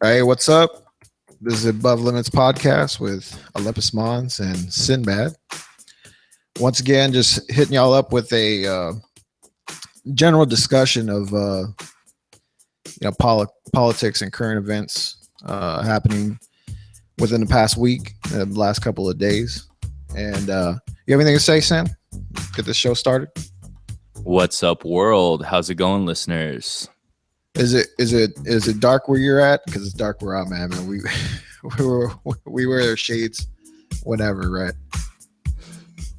Hey, what's up? This is Above Limits podcast with Olympus Mons and Sinbad. Once again, just hitting y'all up with a general discussion of politics and current events happening within the past week, the last couple of days. And you have anything to say, Sam? Get this show started. What's up, world? How's it going, listeners? Is it dark where you're at? Because it's dark where I'm at, man. We wear shades, whatever, right?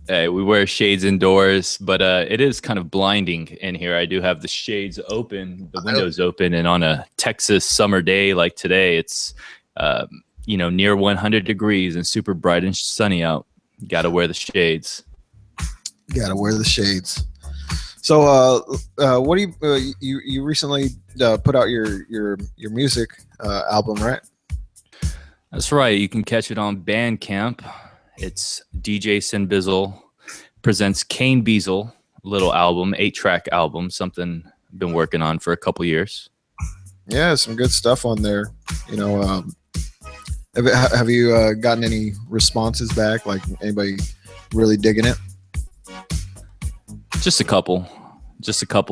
Hey, we wear shades indoors, but it is kind of blinding in here. I do have the shades open, the windows open, and on a Texas summer day like today, it's near 100 degrees and super bright and sunny out. Got to wear the shades. Got to wear the shades. So, what do you recently put out your music album, right? That's right. You can catch it on Bandcamp. It's DJ Sin Bizzle presents Kane Beazle, little album, 8-track album, something I've been working on for a couple years. Yeah, some good stuff on there. Have you gotten any responses back? Like anybody really digging it? Just a couple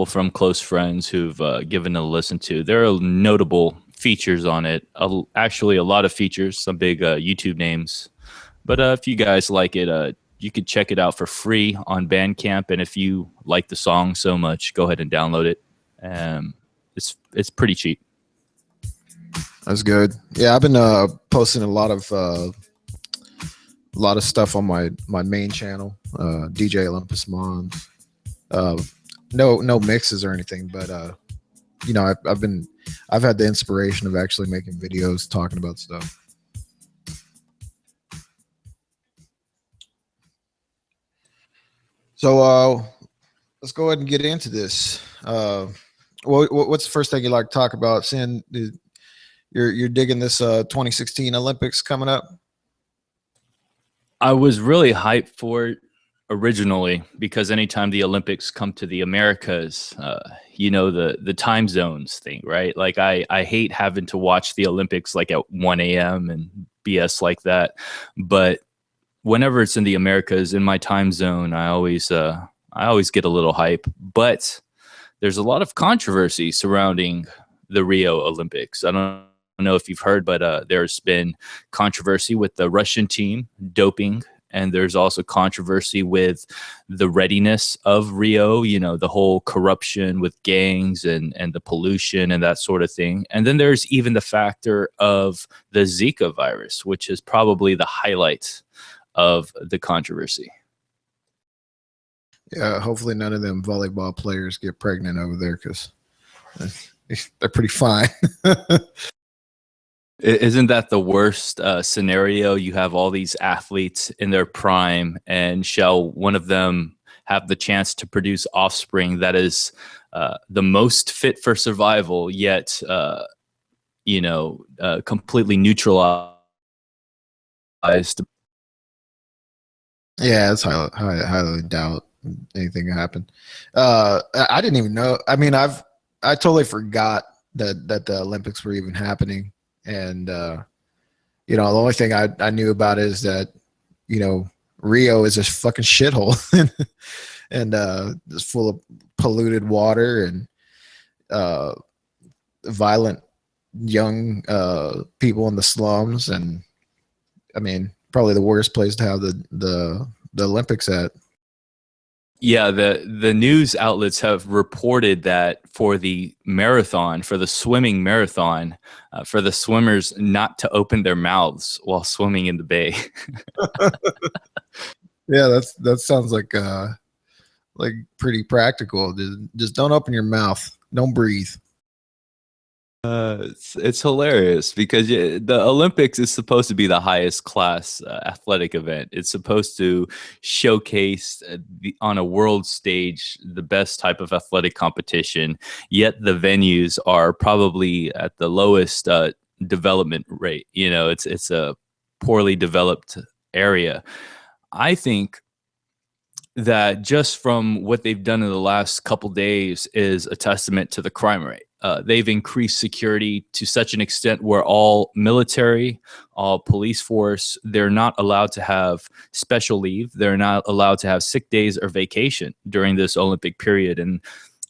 from close friends who've given it a listen to. There are notable features on it. Actually, a lot of features, some big YouTube names. But if you guys like it, you could check it out for free on Bandcamp. And if you like the song so much, go ahead and download it. It's pretty cheap. That's good. Yeah, I've been posting a lot of stuff on my main channel, DJ Olympus Mons. No mixes or anything, but I've had the inspiration of actually making videos talking about stuff. So let's go ahead and get into this. What's the first thing you'd like to talk about? Seeing you're digging this 2016 Olympics coming up? I was really hyped for it originally because anytime the Olympics come to the Americas, the time zones thing, right? Like I hate having to watch the Olympics like at 1 a.m. and BS like that. But whenever it's in the Americas in my time zone, I always get a little hype. But there's a lot of controversy surrounding the Rio Olympics. I don't know if you've heard, but there's been controversy with the Russian team doping. And there's also controversy with the readiness of Rio, the whole corruption with gangs and the pollution and that sort of thing. And then there's even the factor of the Zika virus, which is probably the highlight of the controversy. Yeah, hopefully none of them volleyball players get pregnant over there because they're pretty fine. Isn't that the worst scenario? You have all these athletes in their prime, and shall one of them have the chance to produce offspring that is the most fit for survival, yet completely neutralized? Yeah, it's highly doubt anything can happen. I didn't even know. I mean, I totally forgot that the Olympics were even happening. And, the only thing I knew about it is that, Rio is a fucking shithole and it's full of polluted water and violent young people in the slums. And I mean, probably the worst place to have the Olympics at. Yeah, the news outlets have reported that for the marathon, for the swimming marathon, for the swimmers not to open their mouths while swimming in the bay. Yeah, that sounds like pretty practical. Just don't open your mouth. Don't breathe. It's hilarious because the Olympics is supposed to be the highest class athletic event. It's supposed to showcase on a world stage the best type of athletic competition, yet the venues are probably at the lowest development rate. It's a poorly developed area. I think that just from what they've done in the last couple days is a testament to the crime rate. they've increased security to such an extent where all military, all police force, they're not allowed to have special leave. They're not allowed to have sick days or vacation during this Olympic period. And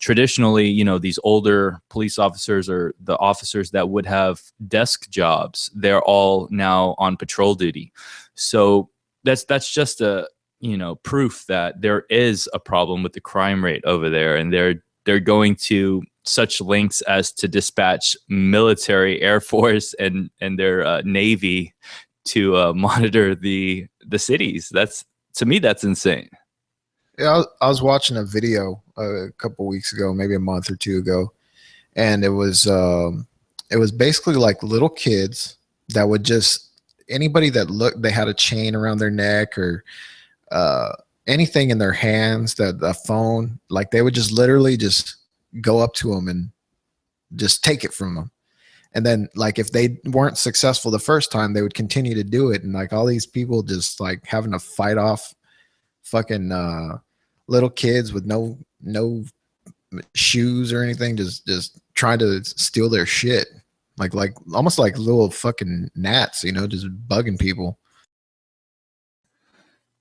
traditionally, you know, these older police officers or the officers that would have desk jobs, they're all now on patrol duty. So that's just a, you know, proof that there is a problem with the crime rate over there, and they're going to such lengths as to dispatch military, Air Force, and their Navy to monitor the cities. That's, to me, that's insane. Yeah, I was watching a video a couple weeks ago, maybe a month or two ago, and it was basically like little kids that would just, anybody that looked, they had a chain around their neck or uh, anything in their hands, that a phone, like they would just literally just go up to them and just take it from them. And then like if they weren't successful the first time, they would continue to do it. And like all these people just like having to fight off fucking little kids with no shoes or anything, just trying to steal their shit. Like almost like little fucking gnats, you know, just bugging people.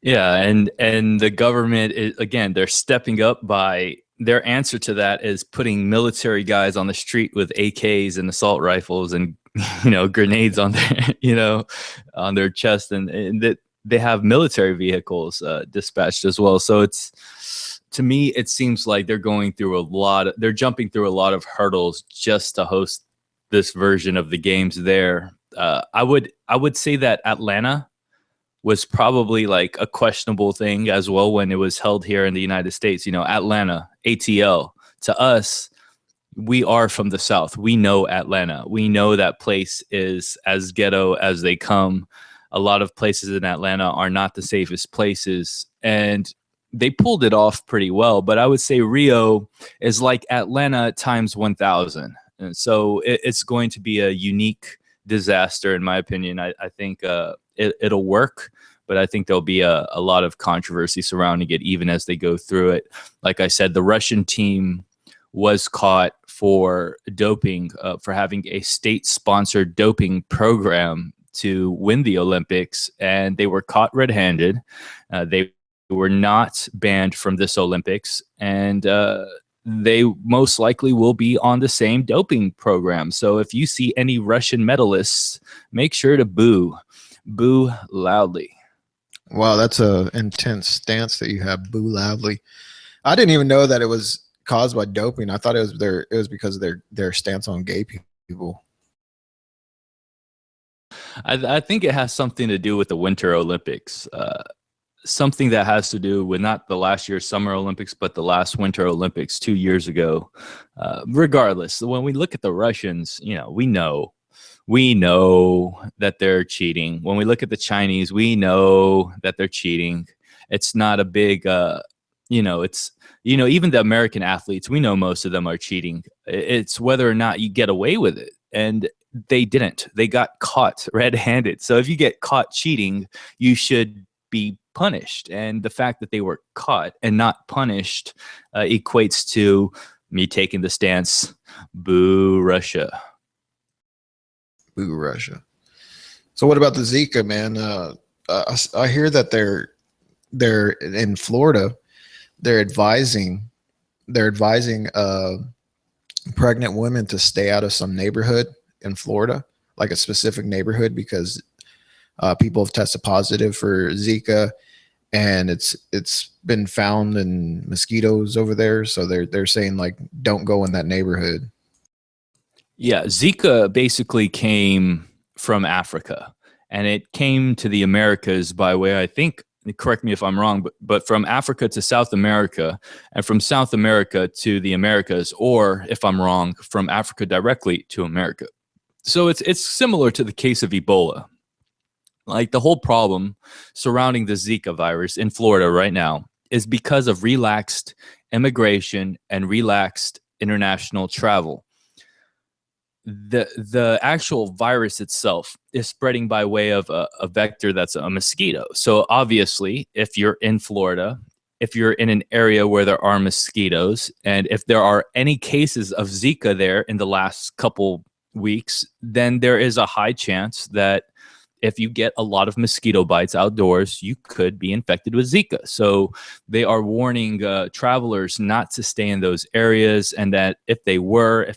Yeah, and the government is, again, they're stepping up. By their answer to that is putting military guys on the street with AKs and assault rifles and, you know, grenades on their, you know, on their chest, and that they have military vehicles dispatched as well. So it's, to me, it seems like they're going through they're jumping through a lot of hurdles just to host this version of the games there. I would say that Atlanta was probably like a questionable thing as well when it was held here in the United States. You know, Atlanta, ATL, to us, we are from the South. We know Atlanta. We know that place is as ghetto as they come. A lot of places in Atlanta are not the safest places, and they pulled it off pretty well. But I would say Rio is like Atlanta times 1,000. And so it's going to be a unique disaster, in my opinion. I think it'll work, but I think there'll be a lot of controversy surrounding it even as they go through it. Like I said, the Russian team was caught for doping, for having a state-sponsored doping program to win the Olympics, and they were caught red-handed. They were not banned from this Olympics, and they most likely will be on the same doping program. So if you see any Russian medalists, make sure to boo loudly. Wow, that's a intense stance that you have. Boo loudly. I didn't even know that it was caused by doping. I thought it was because of their stance on gay people. I think it has something to do with the Winter Olympics. Something that has to do with not the last year's Summer Olympics, but the last Winter Olympics 2 years ago. Regardless, when we look at the Russians, you know, we know that they're cheating. When we look at the Chinese, we know that they're cheating. It's not a big, you know, it's, you know, even the American athletes, we know most of them are cheating. It's whether or not you get away with it. And they didn't. They got caught red-handed. So if you get caught cheating, you should be punished. And the fact that they were caught and not punished equates to me taking the stance, boo Russia. Boo Russia. So what about the Zika, man? I hear that they're in Florida. They're advising pregnant women to stay out of some neighborhood in Florida, like a specific neighborhood, because people have tested positive for Zika, and it's been found in mosquitoes over there. So they're saying like, don't go in that neighborhood. Yeah, Zika basically came from Africa, and it came to the Americas by way, I think, correct me if I'm wrong, but from Africa to South America, and from South America to the Americas, or if I'm wrong, from Africa directly to America. So it's similar to the case of Ebola. Like the whole problem surrounding the Zika virus in Florida right now is because of relaxed immigration and relaxed international travel. The actual virus itself is spreading by way of a vector that's a mosquito. So obviously, if you're in Florida if you're in an area where there are mosquitoes, and if there are any cases of Zika there in the last couple weeks, then there is a high chance that if you get a lot of mosquito bites outdoors, you could be infected with Zika. So they are warning travelers not to stay in those areas, and that if they were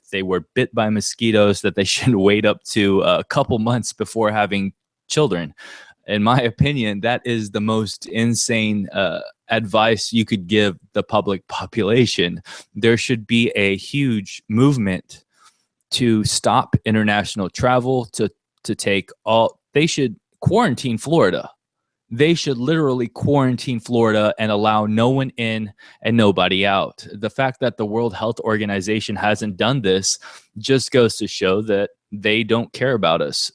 bit by mosquitoes, that they should wait up to a couple months before having children. In my opinion, that is the most insane advice you could give the public population. There should be a huge movement to stop international travel, to take all, they should quarantine Florida. They should literally quarantine Florida and allow no one in and nobody out. The fact that the World Health Organization hasn't done this just goes to show that they don't care about us.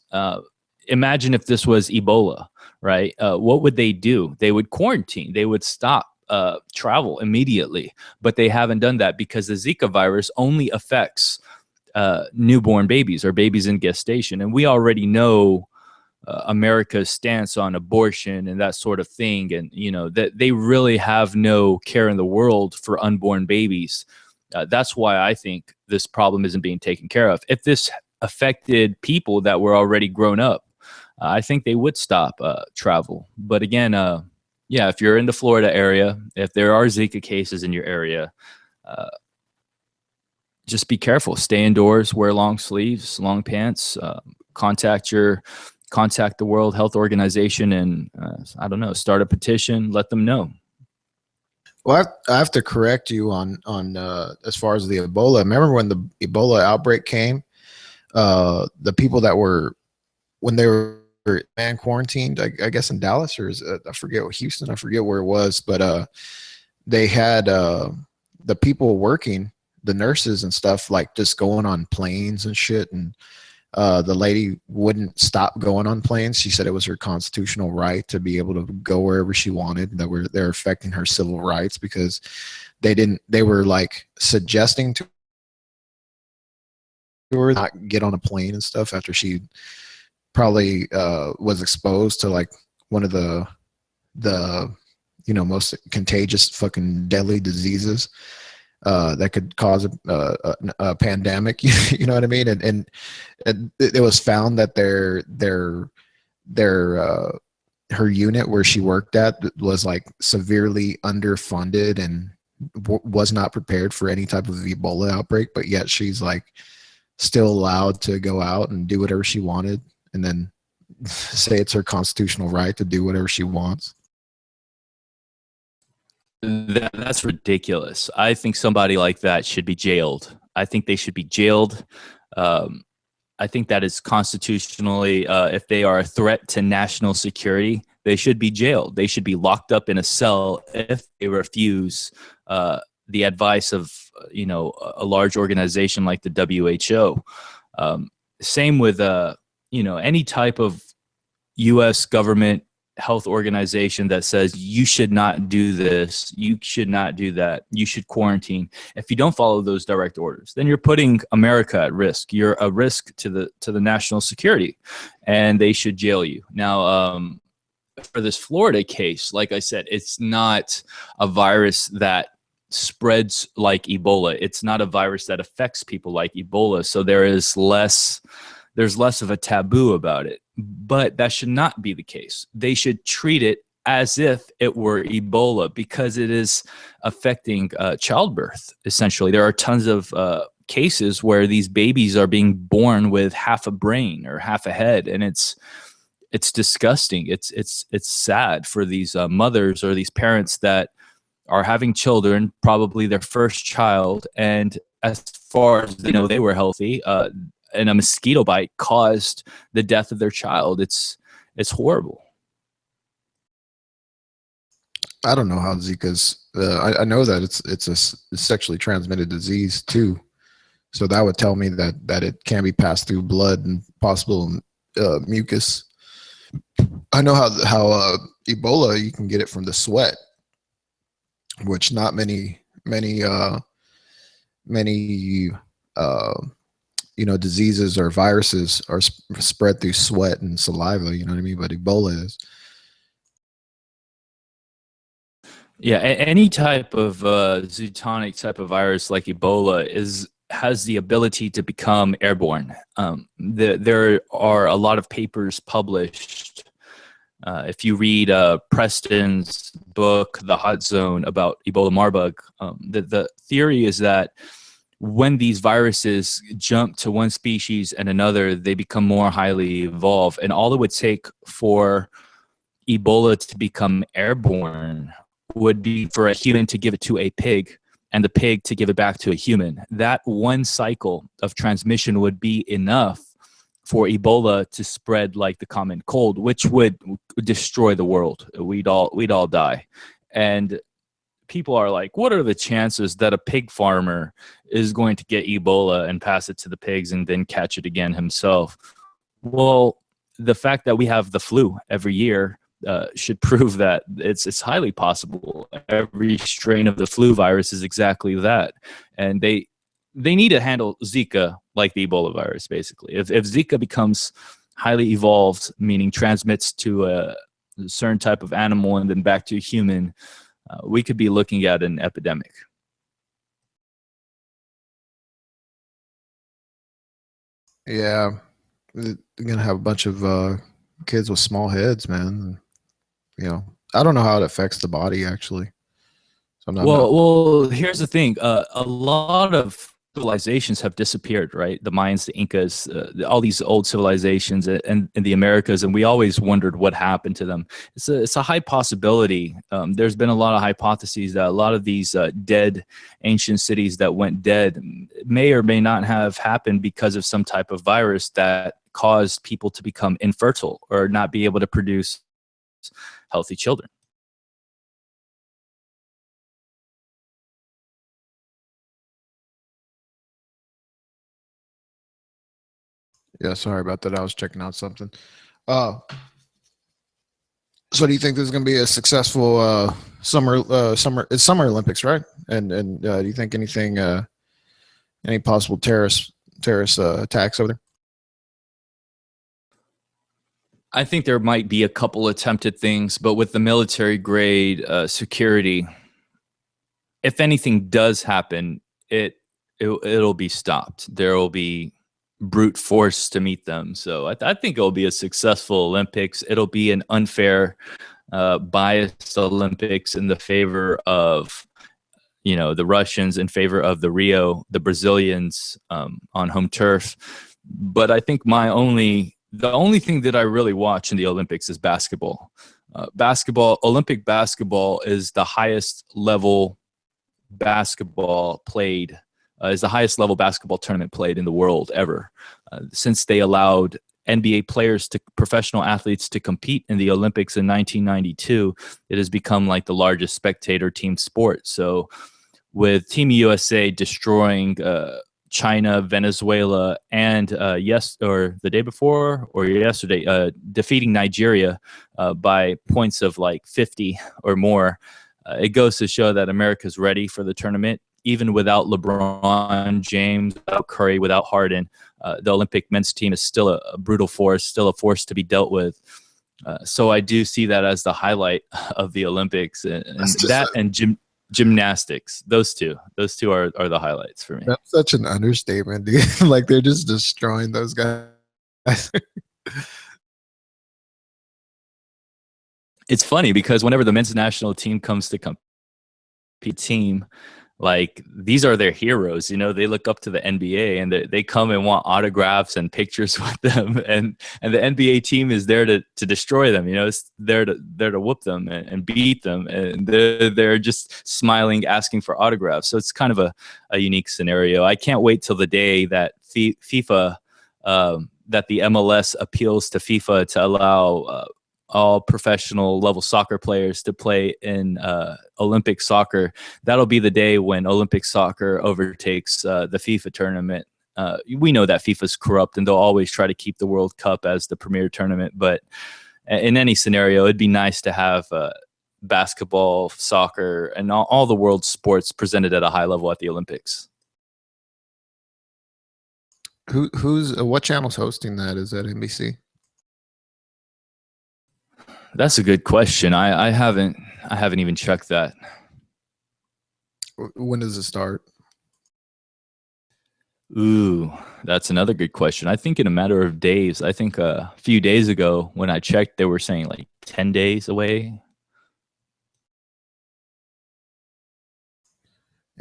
Imagine if this was Ebola, right? What would they do? They would quarantine. They would stop travel immediately. But they haven't done that because the Zika virus only affects newborn babies or babies in gestation. And we already know America's stance on abortion and that sort of thing. And, you know, that they really have no care in the world for unborn babies. That's why I think this problem isn't being taken care of. If this affected people that were already grown up, I think they would stop travel. But again, yeah, if you're in the Florida area, if there are Zika cases in your area, just be careful. Stay indoors, wear long sleeves, long pants, contact the World Health Organization and, I don't know, start a petition, let them know. Well, I have to correct you on as far as the Ebola. Remember when the Ebola outbreak came, the people that were, when they were man quarantined, I guess in Dallas or I forget, Houston, I forget where it was, but they had the people working, the nurses and stuff, like just going on planes and shit, and the lady wouldn't stop going on planes. She said it was her constitutional right to be able to go wherever she wanted. That they're affecting her civil rights because they were like suggesting to her not get on a plane and stuff after she probably was exposed to like one of the most contagious fucking deadly diseases that could cause a pandemic. You know what I mean? And it was found that her unit where she worked at was like severely underfunded and was not prepared for any type of Ebola outbreak, but yet she's like still allowed to go out and do whatever she wanted, and then say it's her constitutional right to do whatever she wants. That's ridiculous. I think somebody like that should be jailed. I think they should be jailed. I think that is constitutionally, if they are a threat to national security, they should be jailed. They should be locked up in a cell if they refuse the advice of, a large organization like the WHO. Same with, any type of U.S. government health organization that says you should not do this, you should not do that, you should quarantine. If you don't follow those direct orders, then you're putting America at risk. You're a risk to the national security, and they should jail you. Now, for this Florida case, like I said, it's not a virus that spreads like Ebola. It's not a virus that affects people like Ebola. So there's less of a taboo about it. But that should not be the case. They should treat it as if it were Ebola because it is affecting childbirth, essentially. There are tons of cases where these babies are being born with half a brain or half a head, and it's disgusting. It's sad for these mothers or these parents that are having children, probably their first child, and as far as they know, they were healthy. And a mosquito bite caused the death of their child. It's horrible. I don't know how Zika's. I know that it's a sexually transmitted disease too, so that would tell me that it can be passed through blood and possible mucus. I know how Ebola, you can get it from the sweat, which not many diseases or viruses are spread through sweat and saliva, you know what I mean? But Ebola is. Yeah, any type of zootonic type of virus like Ebola has the ability to become airborne. There are a lot of papers published. If you read Preston's book, The Hot Zone, about Ebola Marburg, the theory is that when these viruses jump to one species and another, they become more highly evolved. And all it would take for Ebola to become airborne would be for a human to give it to a pig and the pig to give it back to a human. That one cycle of transmission would be enough for Ebola to spread like the common cold, which would destroy the world. We'd all die. And people are like, what are the chances that a pig farmer is going to get Ebola and pass it to the pigs and then catch it again himself? Well, the fact that we have the flu every year should prove that it's highly possible. Every strain of the flu virus is exactly that, and they need to handle Zika like the Ebola virus. Basically, if Zika becomes highly evolved, meaning transmits to a certain type of animal and then back to a human, we could be looking at an epidemic. Yeah, they're gonna have a bunch of kids with small heads, man. You know, I don't know how it affects the body actually. So I'm not. Well, here's the thing. A lot of civilizations have disappeared, right? The Mayans, the Incas, all these old civilizations and in the Americas, and we always wondered what happened to them. It's a high possibility. There's been a lot of hypotheses that a lot of these dead ancient cities that went dead may or may not have happened because of some type of virus that caused people to become infertile or not be able to produce healthy children. Yeah, sorry about that. I was checking out something. Uh, so do you think this is going to be a successful summer? It's Summer Olympics, right? And do you think anything, any possible terrorist attacks over there? I think there might be a couple attempted things, but with the military grade security, if anything does happen, it'll be stopped. There will be brute force to meet them. So I think it'll be a successful Olympics. It'll be an unfair, biased Olympics in the favor of the Russians, in favor of the Brazilians on home turf. But I think the only thing that I really watch in the Olympics is basketball. Olympic basketball is the highest level basketball played, is the highest level basketball tournament played in the world ever. Since they allowed NBA players professional athletes to compete in the Olympics in 1992, it has become like the largest spectator team sport. So with Team USA destroying China, Venezuela, and or the day before or yesterday, defeating Nigeria by points of like 50 or more, it goes to show that America's ready for the tournament. Even without LeBron James, without Curry, without Harden, the Olympic men's team is still a brutal force, still a force to be dealt with. So I do see that as the highlight of the Olympics, and that and gymnastics. Those two are the highlights for me. That's such an understatement, dude. Like they're just destroying those guys. It's funny because whenever the men's national team comes to compete, like these are their heroes. They look up to the NBA and they come and want autographs and pictures with them, and the NBA team is there to destroy them. It's there to whoop them and beat them, and they're just smiling, asking for autographs. So it's kind of a unique scenario. I can't wait till the day that FIFA, that the MLS appeals to FIFA to allow all professional level soccer players to play in Olympic soccer. That'll be the day when Olympic soccer overtakes the FIFA tournament. We know that FIFA's corrupt and they'll always try to keep the World Cup as the premier tournament. But in any scenario, it'd be nice to have basketball, soccer, and all the world sports presented at a high level at the Olympics. Who's what channel's hosting that? Is that NBC? That's a good question. I haven't I haven't even checked that. When does it start? Ooh, that's another good question. I think in a matter of days. I think a few days ago when I checked, they were saying like 10 days away.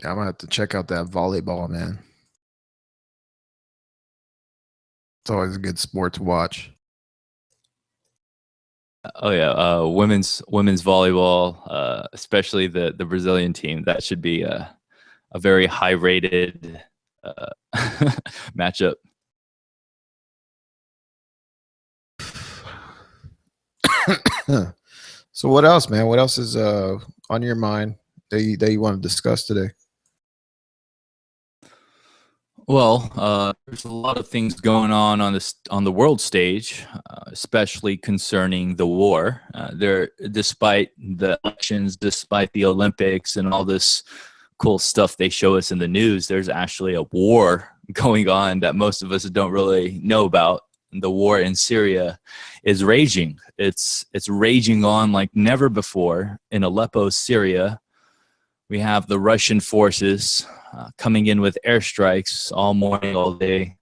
Yeah, I'm gonna have to check out that volleyball, man. It's always a good sport to watch. Oh yeah, women's volleyball, especially the Brazilian team. That should be a very high rated uh, matchup. So what else, man? What else is on your mind that you want to discuss today? Well, there's a lot of things going on this on the world stage, especially concerning the war. Despite the elections, despite the Olympics, and all this cool stuff they show us in the news, there's actually a war going on that most of us don't really know about. The war in Syria is raging. It's raging on like never before in Aleppo, Syria. We have the Russian forces coming in with airstrikes all morning, all day.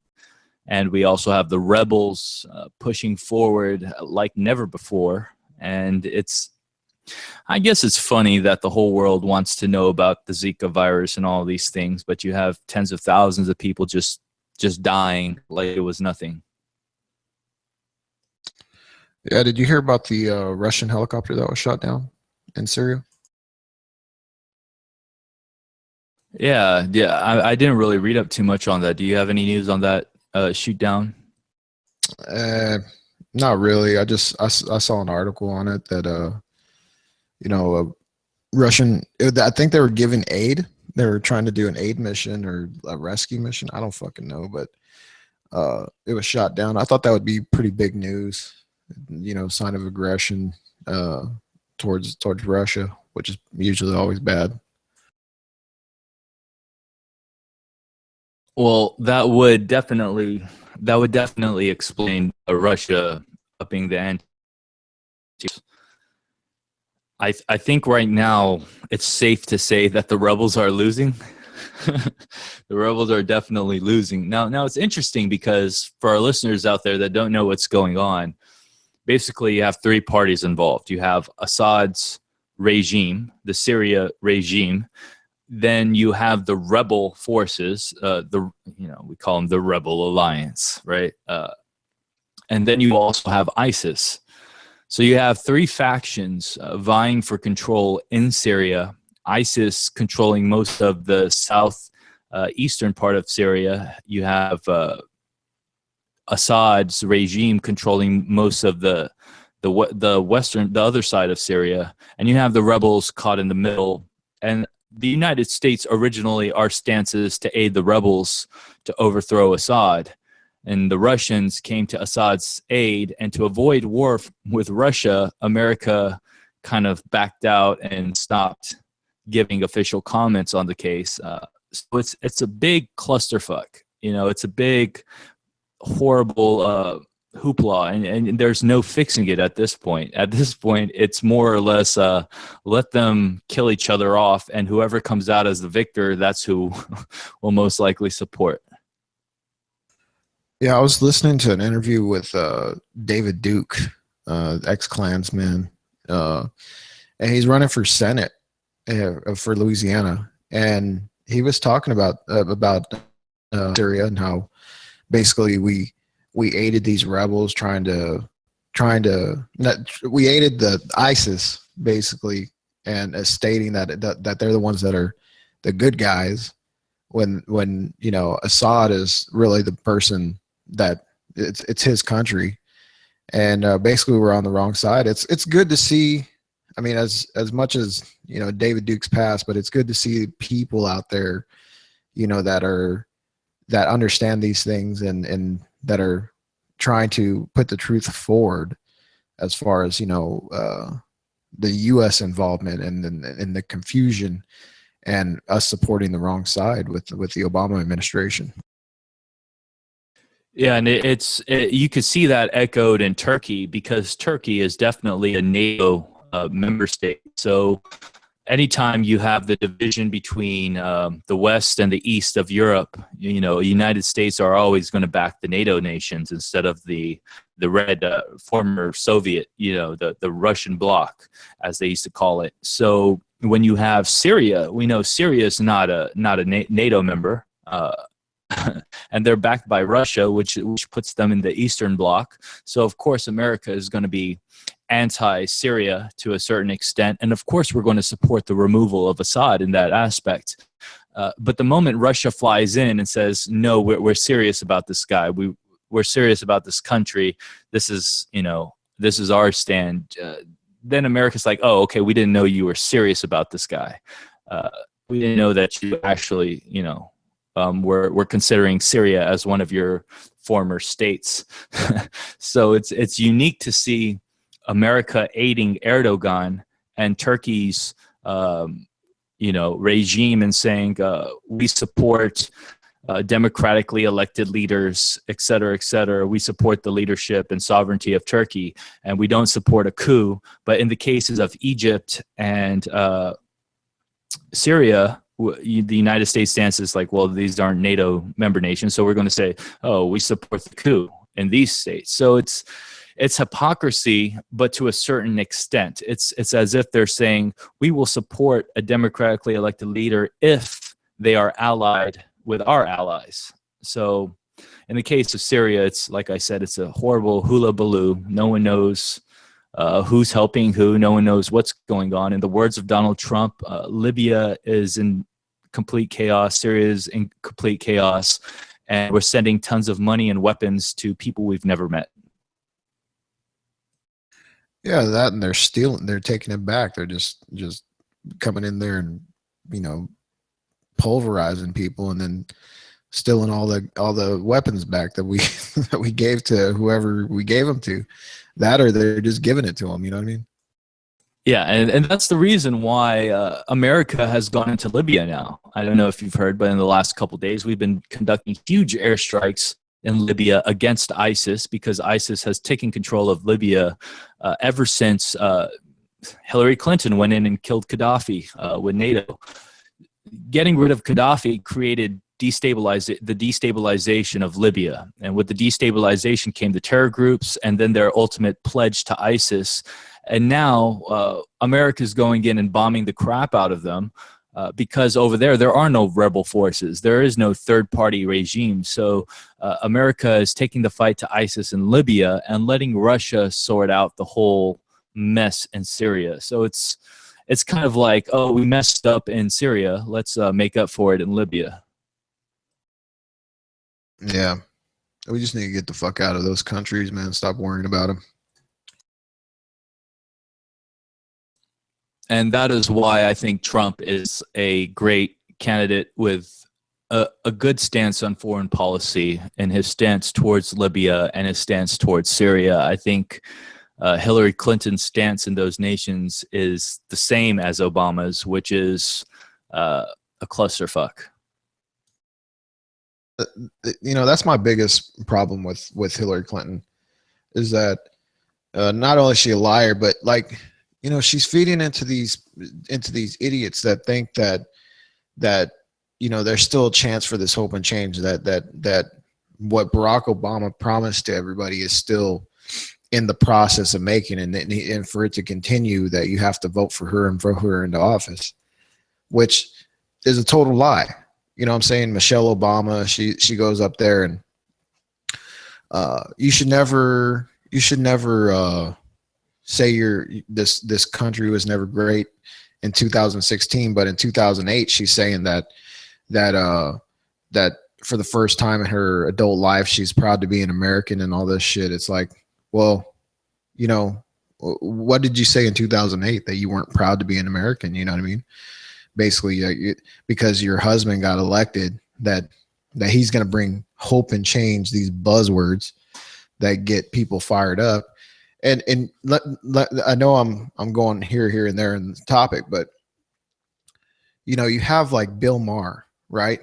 And we also have the rebels pushing forward like never before. And I guess it's funny that the whole world wants to know about the Zika virus and all these things, but you have tens of thousands of people just dying like it was nothing. Yeah, did you hear about the Russian helicopter that was shot down in Syria? Yeah. I didn't really read up too much on that. Do you have any news on that shoot down? Uh, Not really. I saw an article on it that you know, I think they were giving aid. They were trying to do an aid mission or a rescue mission. I don't fucking know, but it was shot down. I thought that would be pretty big news. You know, sign of aggression uh, towards Russia, which is usually always bad. Well, that would definitely explain Russia upping the ante. I think right now it's safe to say that the rebels are losing. The rebels are definitely losing. Now it's interesting because for our listeners out there that don't know what's going on, basically you have three parties involved. You have Assad's regime, the Syria regime. Then you have the rebel forces, we call them the Rebel Alliance, right? And then you also have ISIS. So you have three factions vying for control in Syria. ISIS controlling most of the south eastern part of Syria. You have Assad's regime controlling most of the other side of Syria, and you have the rebels caught in the middle. And the United States originally, our stance is to aid the rebels to overthrow Assad. And the Russians came to Assad's aid, and to avoid war with Russia, America kind of backed out and stopped giving official comments on the case. So it's a big clusterfuck. You know, it's a big, horrible hoopla, and there's no fixing it at this point. At this point, it's more or less let them kill each other off, and whoever comes out as the victor, that's who will most likely support. Yeah, I was listening to an interview with David Duke, ex-Klansman, and he's running for Senate for Louisiana, and he was talking about Syria and how basically we aided these rebels we aided the ISIS basically, and stating that they're the ones that are the good guys when you know Assad is really the person that it's his country, and basically we're on the wrong side. It's good to see. I mean, as much as you know David Duke's passed, but it's good to see people out there, you know, that understand these things and that are trying to put the truth forward as far as you know the U.S. involvement and the confusion and us supporting the wrong side with the Obama administration. Yeah, and you could see that echoed in Turkey, because Turkey is definitely a NATO member state. So anytime you have the division between the West and the East of Europe, you know, United States are always going to back the NATO nations instead of the red former Soviet, you know, the Russian bloc, as they used to call it. So when you have Syria, we know Syria is not a NATO member. And they're backed by Russia, which puts them in the Eastern Bloc. So of course, America is going to be anti-Syria to a certain extent, and of course, we're going to support the removal of Assad in that aspect. But the moment Russia flies in and says, "No, we're serious about this guy. We're serious about this country. This is, you know, this is our stand." Then America's like, "Oh, okay, we didn't know you were serious about this guy. We didn't know that you actually, you know." We're considering Syria as one of your former states. So it's unique to see America aiding Erdogan and Turkey's you know, regime and saying we support democratically elected leaders, et cetera, et cetera. We support the leadership and sovereignty of Turkey, and we don't support a coup. But in the cases of Egypt and Syria, the United States stance is like, well, these aren't NATO member nations, so we're going to say, oh, we support the coup in these states. So it's hypocrisy, but to a certain extent. It's as if they're saying we will support a democratically elected leader if they are allied with our allies. So in the case of Syria, it's like I said, it's a horrible hula baloo. No one knows who's helping who. No one knows what's going on. In the words of Donald Trump, Libya is in complete chaos. Syria is in complete chaos. And we're sending tons of money and weapons to people we've never met. Yeah, that, and they're stealing. They're taking it back. They're just coming in there and, you know, pulverizing people, and then stealing all the weapons back that we that we gave to whoever we gave them to. That, or they're just giving it to them. You know what I mean? Yeah, and that's the reason why America has gone into Libya now. I don't know if you've heard, but in the last couple of days, we've been conducting huge airstrikes in Libya against ISIS, because ISIS has taken control of Libya ever since Hillary Clinton went in and killed Gaddafi with NATO. Getting rid of Gaddafi created the destabilization of Libya. And with the destabilization came the terror groups, and then their ultimate pledge to ISIS. And now America is going in and bombing the crap out of them because over there are no rebel forces. There is no third-party regime. So America is taking the fight to ISIS in Libya and letting Russia sort out the whole mess in Syria. So it's kind of like, oh, we messed up in Syria. Let's make up for it in Libya. Yeah. We just need to get the fuck out of those countries, man. Stop worrying about them. And that is why I think Trump is a great candidate with a good stance on foreign policy, and his stance towards Libya and his stance towards Syria. I think Hillary Clinton's stance in those nations is the same as Obama's, which is a clusterfuck. You know, that's my biggest problem with Hillary Clinton, is that not only is she a liar, but, like, you know, she's feeding into these idiots that think that you know, there's still a chance for this hope and change, that what Barack Obama promised to everybody is still in the process of making, and for it to continue, that you have to vote for her and vote her into office, which is a total lie. You know what I'm saying? Michelle Obama, she goes up there, and you should never say this country was never great in 2016, but in 2008 she's saying that for the first time in her adult life she's proud to be an American and all this shit. It's like, well, you know, what did you say in 2008? That you weren't proud to be an American? You know what I mean? Basically, because your husband got elected, that he's going to bring hope and change, these buzzwords that get people fired up. And I know I'm going here and there in the topic, but, you know, you have like Bill Maher, right,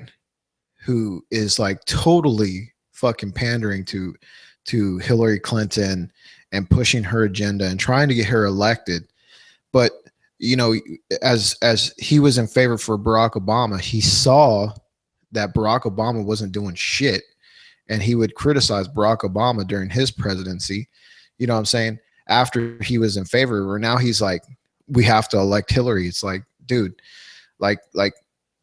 who is like totally fucking pandering to Hillary Clinton and pushing her agenda and trying to get her elected. But as he was in favor for Barack Obama, he saw that Barack Obama wasn't doing shit, and he would criticize Barack Obama during his presidency. You know what I'm saying? After he was in favor, or now he's like, we have to elect Hillary. It's like, dude, like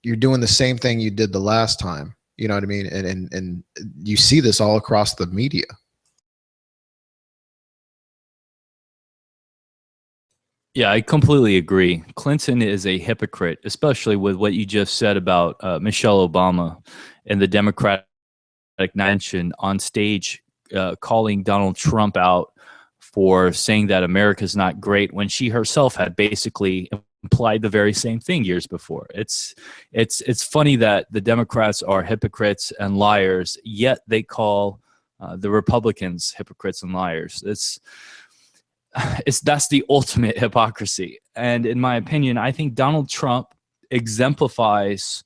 you're doing the same thing you did the last time. You know what I mean? And you see this all across the media. Yeah, I completely agree. Clinton is a hypocrite, especially with what you just said about Michelle Obama and the Democratic Mansion on stage calling Donald Trump out for saying that America's not great when she herself had basically implied the very same thing years before. It's funny that the Democrats are hypocrites and liars, yet they call the Republicans hypocrites and liars. That's the ultimate hypocrisy. And in my opinion, I think Donald Trump exemplifies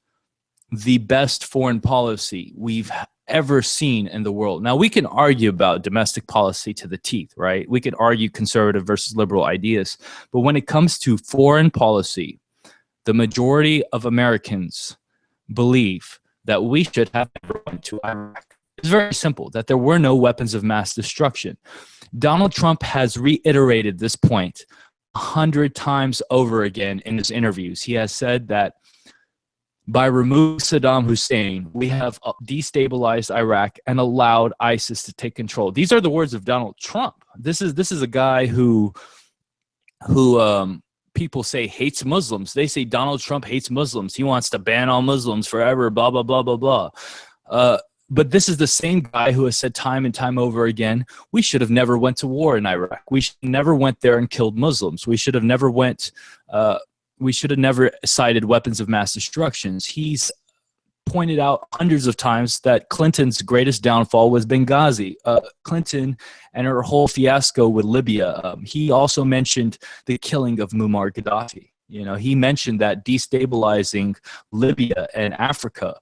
the best foreign policy we've ever seen in the world. Now, we can argue about domestic policy to the teeth, right? We could argue conservative versus liberal ideas. But when it comes to foreign policy, the majority of Americans believe that we should have never went to Iraq. It's very simple, that there were no weapons of mass destruction. Donald Trump has reiterated this point 100 times over again in his interviews. He has said that by removing Saddam Hussein, we have destabilized Iraq and allowed ISIS to take control. These are the words of Donald Trump. This is a guy who people say hates Muslims. They say Donald Trump hates Muslims. He wants to ban all Muslims forever, blah, blah, blah, blah, blah. But this is the same guy who has said time and time over again, we should have never went to war in Iraq. We should never went there and killed Muslims. We should have never cited weapons of mass destruction. He's pointed out hundreds of times that Clinton's greatest downfall was Benghazi. Clinton and her whole fiasco with Libya. He also mentioned the killing of Muammar Gaddafi. He mentioned that destabilizing Libya and Africa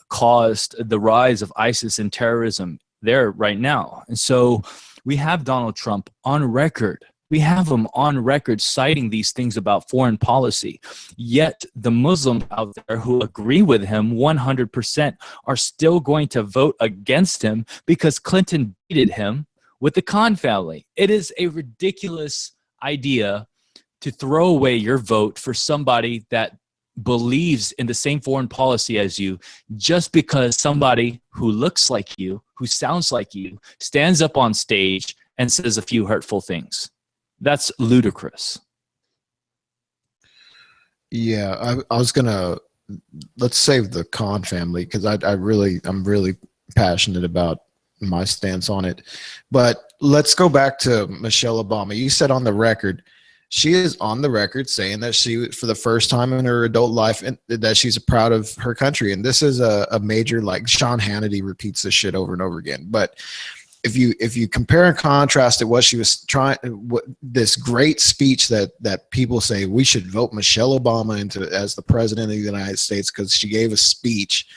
caused the rise of ISIS and terrorism there right now. And so we have Donald Trump on record. We have him on record citing these things about foreign policy. Yet the Muslims out there who agree with him 100% are still going to vote against him because Clinton beated him with the Khan family. It is a ridiculous idea to throw away your vote for somebody that believes in the same foreign policy as you just because somebody who looks like you, who sounds like you, stands up on stage and says a few hurtful things. That's ludicrous. Yeah, I was gonna, let's save the Khan family because I'm really passionate about my stance on it. But let's go back to Michelle Obama. You said on the record, she is on the record saying that she, for the first time in her adult life, and that she's proud of her country. And this is a major, like Sean Hannity repeats this shit over and over again. But if you compare and contrast it, what she was trying, this great speech that people say we should vote Michelle Obama into as the president of the United States because she gave a speech,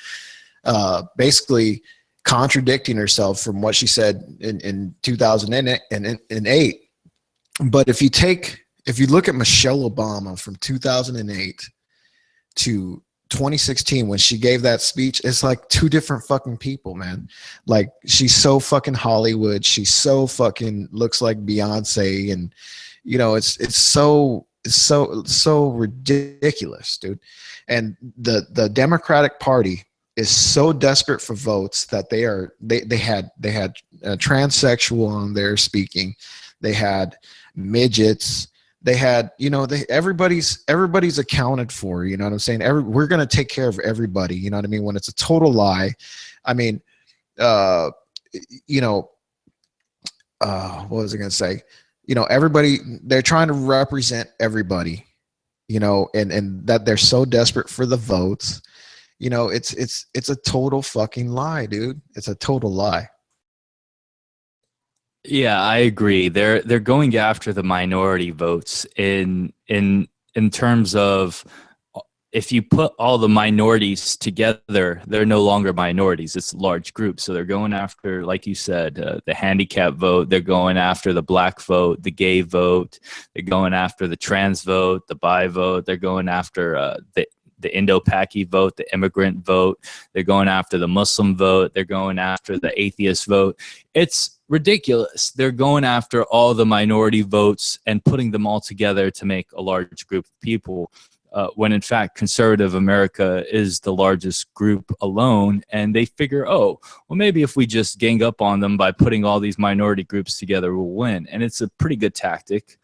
basically contradicting herself from what she said in 2008. But if you look at Michelle Obama from 2008 to 2016 when she gave that speech, it's like two different fucking people, man. Like she's so fucking Hollywood, she's so fucking looks like Beyonce, and it's so ridiculous, dude. And the Democratic Party is so desperate for votes that they had a transsexual on there speaking, they had midgets. They had, everybody's accounted for, you know what I'm saying? We're going to take care of everybody, you know what I mean? When it's a total lie. I mean, what was I going to say? Everybody, they're trying to represent everybody, and that they're so desperate for the votes. It's a total fucking lie, dude. It's a total lie. Yeah, I agree. They're going after the minority votes in terms of if you put all the minorities together, they're no longer minorities. It's large groups. So they're going after, like you said, the handicap vote. They're going after the black vote, the gay vote. They're going after the trans vote, the bi vote. They're going after the Indo-Paki vote, the immigrant vote. They're going after the Muslim vote. They're going after the atheist vote. It's ridiculous. They're going after all the minority votes and putting them all together to make a large group of people. When in fact conservative America is the largest group alone, and they figure, oh, well, maybe if we just gang up on them by putting all these minority groups together, we'll win. And it's a pretty good tactic.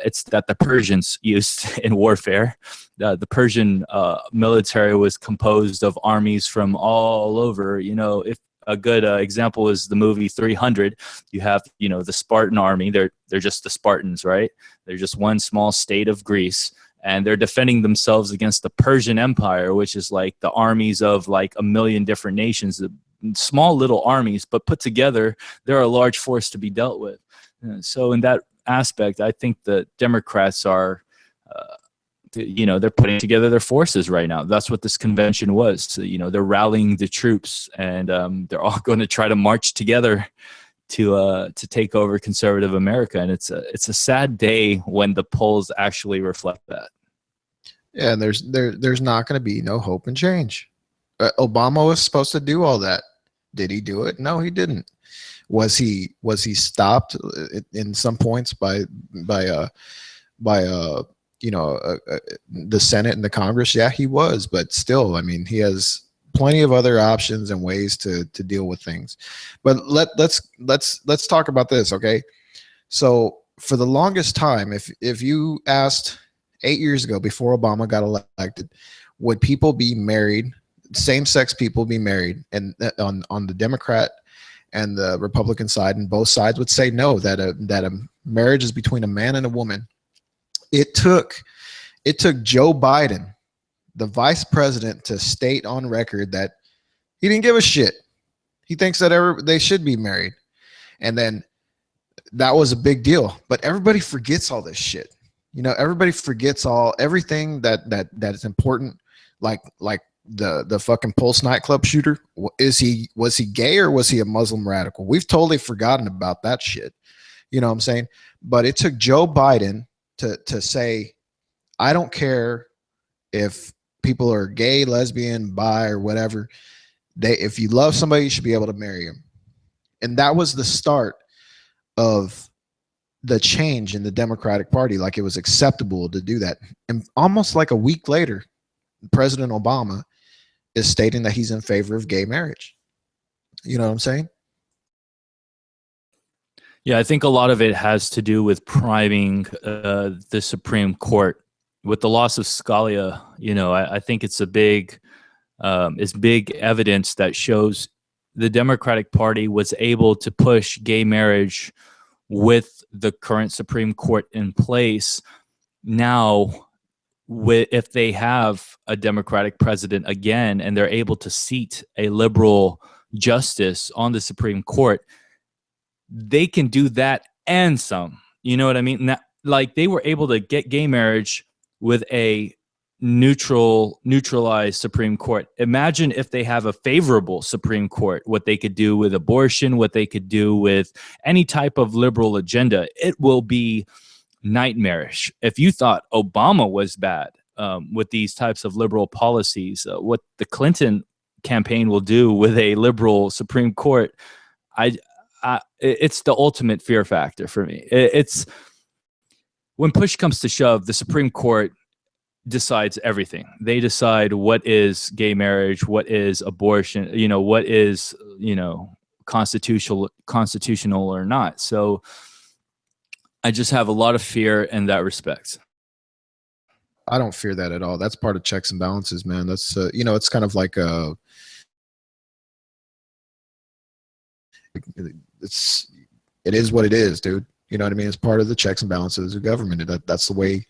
It's that the Persians used in warfare. The Persian military was composed of armies from all over. You know, if a good example is the movie 300, you have, you know, the Spartan army. They're just the Spartans, right? They're just one small state of Greece, and they're defending themselves against the Persian Empire, which is like the armies of like a million different nations, small little armies, but put together, they're a large force to be dealt with. So in that aspect, I think the Democrats are, you know, they're putting together their forces right now. That's what this convention was. So, you know, they're rallying the troops, and they're all going to try to march together to take over conservative America. And it's a sad day when the polls actually reflect that. Yeah, and there's not going to be no hope and change. Obama was supposed to do all that. Did he do it? No, he didn't. Was he stopped in some points by you know, the Senate and the Congress? Yeah, he was, but still, I mean, he has plenty of other options and ways to deal with things. But let's talk about this, okay? So for the longest time, if you asked 8 years ago, before Obama got elected, would people be married, same-sex people be married, and on the Democrat and the Republican side, and both sides would say no, that a marriage is between a man and a woman. It took Joe Biden, the vice president, to state on record that he didn't give a shit. He thinks that they should be married. And then that was a big deal. But everybody forgets all this shit. You know, everybody forgets everything that is important, like the fucking Pulse nightclub shooter. Was he gay, or was he a Muslim radical? We've totally forgotten about that shit. You know what I'm saying? But it took Joe Biden to say, I don't care if people are gay, lesbian, bi, or whatever. If you love somebody, you should be able to marry them. And that was the start of the change in the Democratic Party. Like, it was acceptable to do that. And almost like a week later, President Obama is stating that he's in favor of gay marriage. You know what I'm saying? Yeah, I think a lot of it has to do with priming the Supreme Court. With the loss of Scalia, you know, I think it's big evidence that shows the Democratic Party was able to push gay marriage with the current Supreme Court in place. Now, if they have a Democratic president again, and they're able to seat a liberal justice on the Supreme Court, they can do that and some. You know what I mean? Like, they were able to get gay marriage with a neutralized Supreme Court. Imagine if they have a favorable Supreme Court, what they could do with abortion, what they could do with any type of liberal agenda. It will be nightmarish. If you thought Obama was bad with these types of liberal policies, what the Clinton campaign will do with a liberal Supreme Court, it's the ultimate fear factor for me. It's when push comes to shove, the Supreme Court decides everything. They decide what is gay marriage, what is abortion, you know, what is, you know, constitutional or not. So I just have a lot of fear in that respect. I don't fear that at all. That's part of checks and balances, man. That's you know, it's kind of like it is what it is, dude. You know what I mean? It's part of the checks and balances of government. That's the way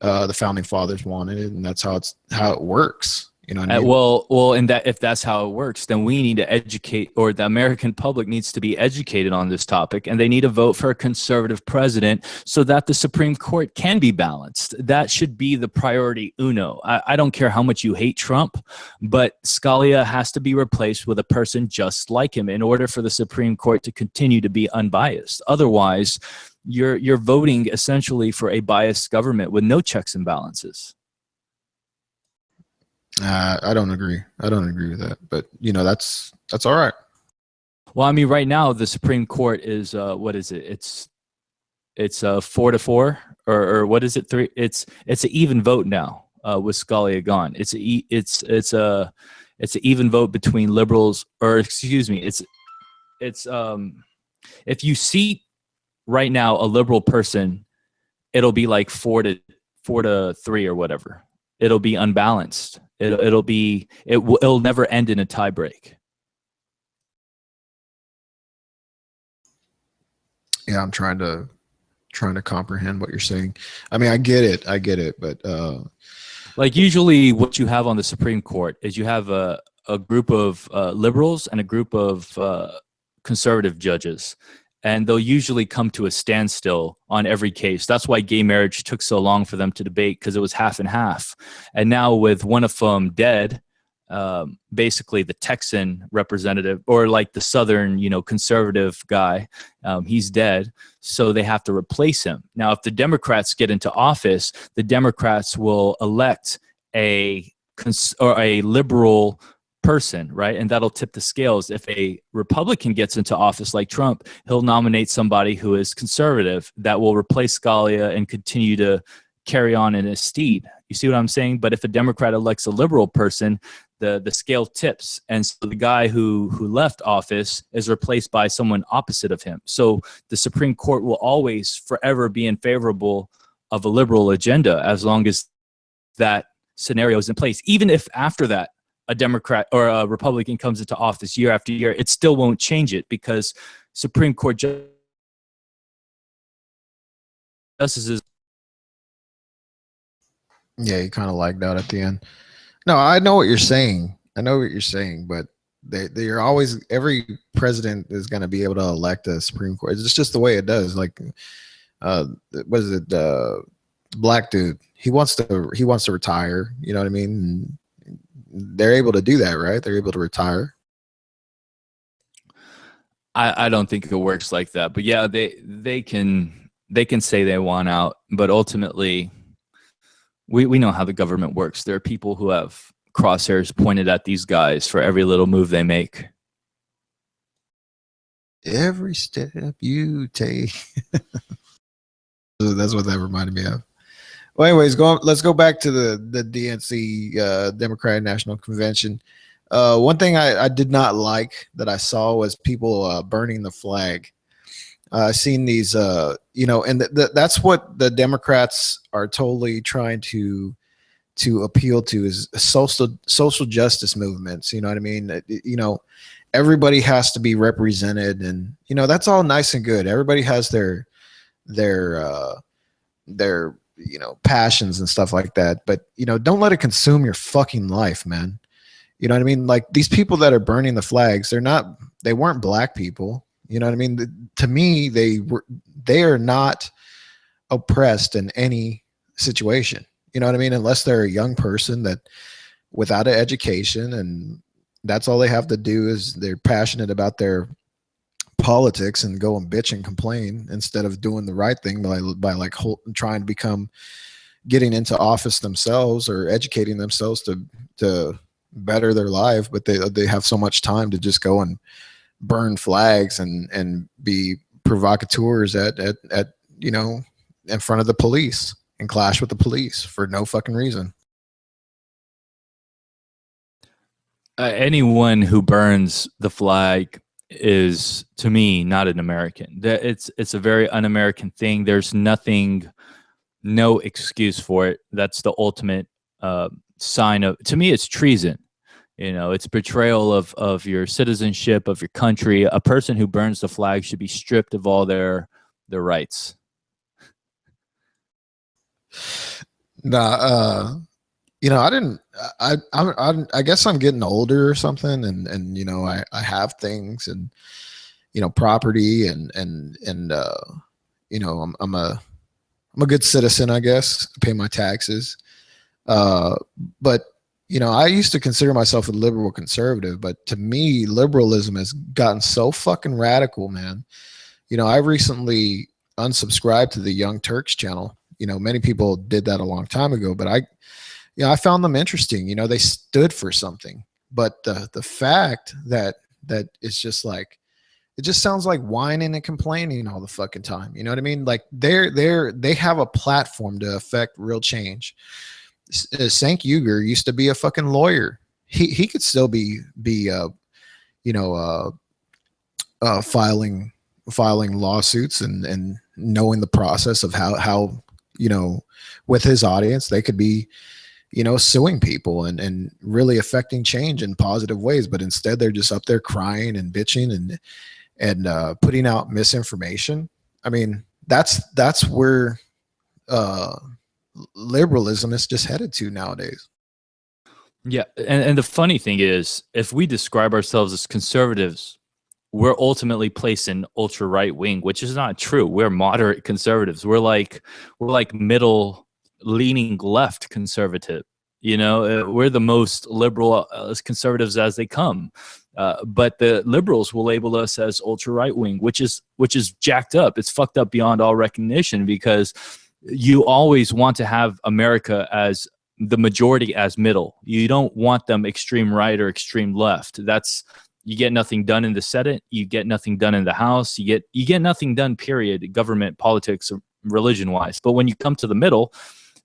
the founding fathers wanted it, and that's how it works. You know what I mean? Well, and that if that's how it works, then we need to educate, or the American public needs to be educated on this topic, and they need to vote for a conservative president so that the Supreme Court can be balanced. That should be the priority uno. I don't care how much you hate Trump, but Scalia has to be replaced with a person just like him in order for the Supreme Court to continue to be unbiased. Otherwise, you're voting essentially for a biased government with no checks and balances. I don't agree. I don't agree with that. But you know, that's all right. Well, I mean, right now the Supreme Court is what is it? It's 4-4, or what is it? 3. It's an even vote now with Scalia gone. It's an even vote between liberals, or excuse me, it's if you seat right now a liberal person, it'll be like 4-3 or whatever. It'll be unbalanced. It'll never end in a tie break. Yeah, I'm trying to comprehend what you're saying. I mean, I get it, but like usually what you have on the Supreme Court is you have a group of liberals and a group of conservative judges, and they'll usually come to a standstill on every case. That's why gay marriage took so long for them to debate, because it was half and half. And now with one of them dead, basically the Texan representative, or like the Southern, conservative guy, he's dead. So they have to replace him. Now, if the Democrats get into office, the Democrats will elect a liberal person, right? And that'll tip the scales. If a Republican gets into office like Trump, he'll nominate somebody who is conservative that will replace Scalia and continue to carry on in his stead. You see what I'm saying? But if a Democrat elects a liberal person, the scale tips, and so the guy who left office is replaced by someone opposite of him. So the Supreme Court will always forever be in favorable of a liberal agenda as long as that scenario is in place. Even if after that a Democrat or a Republican comes into office year after year, it still won't change it, because Supreme Court justices. yeah, you kind of lagged out at the end. No, I know what you're saying. I know what you're saying, but they are always, every president is going to be able to elect a Supreme Court. It's just the way it does. Like, what is it? Black dude. He wants to retire. You know what I mean? And they're able to do that, right? They're able to retire. I don't think it works like that, but yeah, they can say they want out, but ultimately, we know how the government works. There are people who have crosshairs pointed at these guys for every little move they make. Every step you take. That's what that reminded me of. Well, anyways, let's go back to the DNC, Democratic National Convention. One thing I did not like that I saw was people burning the flag. I've seen these, and that's what the Democrats are totally trying to appeal to, is social justice movements. You know what I mean? Everybody has to be represented, and that's all nice and good. Everybody has their passions and stuff like that, but don't let it consume your fucking life, man. You know what I mean? Like, these people that are burning the flags, they weren't black people. You know what I mean? To me, they are not oppressed in any situation. You know what I mean? Unless they're a young person that without an education, and that's all they have to do is they're passionate about their politics and go and bitch and complain instead of doing the right thing by like trying to getting into office themselves or educating themselves to better their life. But they have so much time to just go and burn flags and be provocateurs at in front of the police and clash with the police for no fucking reason. Anyone who burns the flag is, to me, not an American. It's a very un-American thing. There's no excuse for it. That's the ultimate sign of, to me, it's treason. It's betrayal of your citizenship, of your country. A person who burns the flag should be stripped of all their rights. Nah, You know, I didn't. I guess I'm getting older or something, and you know, I have things and you know property and you know I'm a good citizen, I guess. Pay my taxes. Uh, but you know, I used to consider myself a liberal conservative, but to me, liberalism has gotten so fucking radical, man. You know, I recently unsubscribed to the Young Turks channel. You know, many people did that a long time ago, but you know, I found them interesting. You know, they stood for something. But the fact that it's just like it just sounds like whining and complaining all the fucking time. You know what I mean? Like they have a platform to affect real change. Cenk Uygur used to be a fucking lawyer. He could still be you know filing lawsuits and knowing the process of how you know with his audience they could be you know suing people and really affecting change in positive ways, but instead they're just up there crying and bitching and putting out misinformation. I mean that's where uh liberalism is just headed to nowadays. Yeah, and the funny thing is, if we describe ourselves as conservatives, we're ultimately placed in ultra right wing, which is not true. We're moderate conservatives. We're like middle leaning left conservative. You know, we're the most liberal as conservatives as they come. But the liberals will label us as ultra right wing, which is jacked up. It's fucked up beyond all recognition because you always want to have America as the majority as middle. You don't want them extreme right or extreme left. That's you get nothing done in the Senate, you get nothing done in the House, you get nothing done, period, government, politics, religion wise. But when you come to the middle,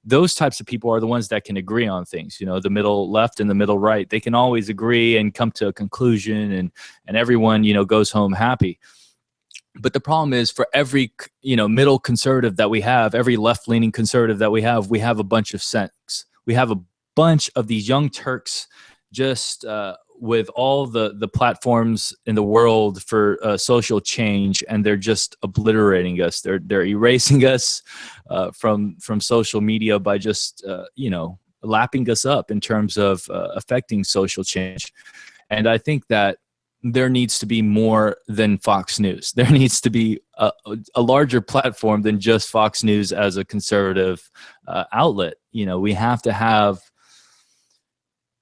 those types of people are the ones that can agree on things. You know, the middle left and the middle right, they can always agree and come to a conclusion, and everyone, you know, goes home happy. But the problem is, for every, you know, middle conservative that we have, every left leaning conservative that we have a bunch of sense. We have a bunch of these young Turks just with all the platforms in the world for social change, and they're just obliterating us. They're erasing us from social media by just you know, lapping us up in terms of affecting social change. And I think that there needs to be more than Fox News. There needs to be a larger platform than just Fox News as a conservative outlet. You know, we have to have,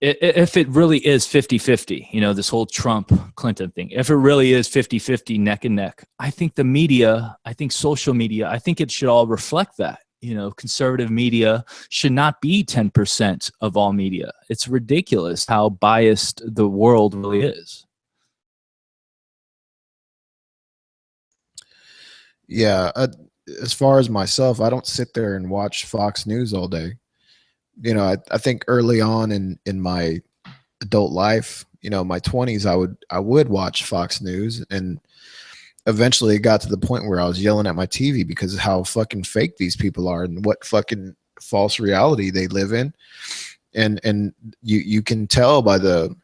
if it really is 50-50, you know, this whole Trump Clinton thing, if it really is 50-50 neck and neck, I think the media, I think social media, I think it should all reflect that. You know, conservative media should not be 10% of all media. It's ridiculous how biased the world really is. Yeah, as far as myself, I don't sit there and watch Fox News all day. You know, I think early on in my adult life, you know, my 20s, I would watch Fox News, and eventually it got to the point where I was yelling at my TV because of how fucking fake these people are and what fucking false reality they live in. And you can tell by the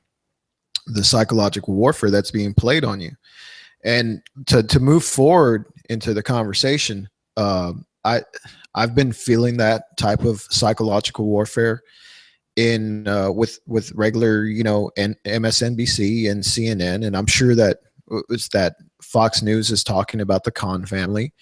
psychological warfare that's being played on you. And to move forward into the conversation, I've been feeling that type of psychological warfare in with regular, you know, MSNBC and CNN, and I'm sure that it's that Fox News is talking about the Khan family.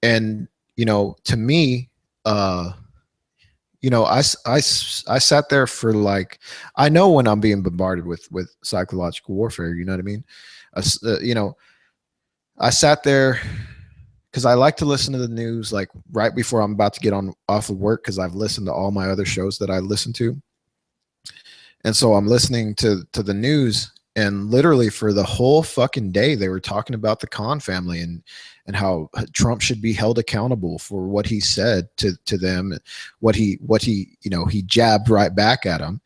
And you know, to me, you know, I sat there for like, I know when I'm being bombarded with psychological warfare. You know what I mean? You know, I sat there because I like to listen to the news like right before I'm about to get on off of work because I've listened to all my other shows that I listen to, and so I'm listening to the news, and literally for the whole fucking day they were talking about the Khan family and how Trump should be held accountable for what he said to them, what he you know he jabbed right back at him,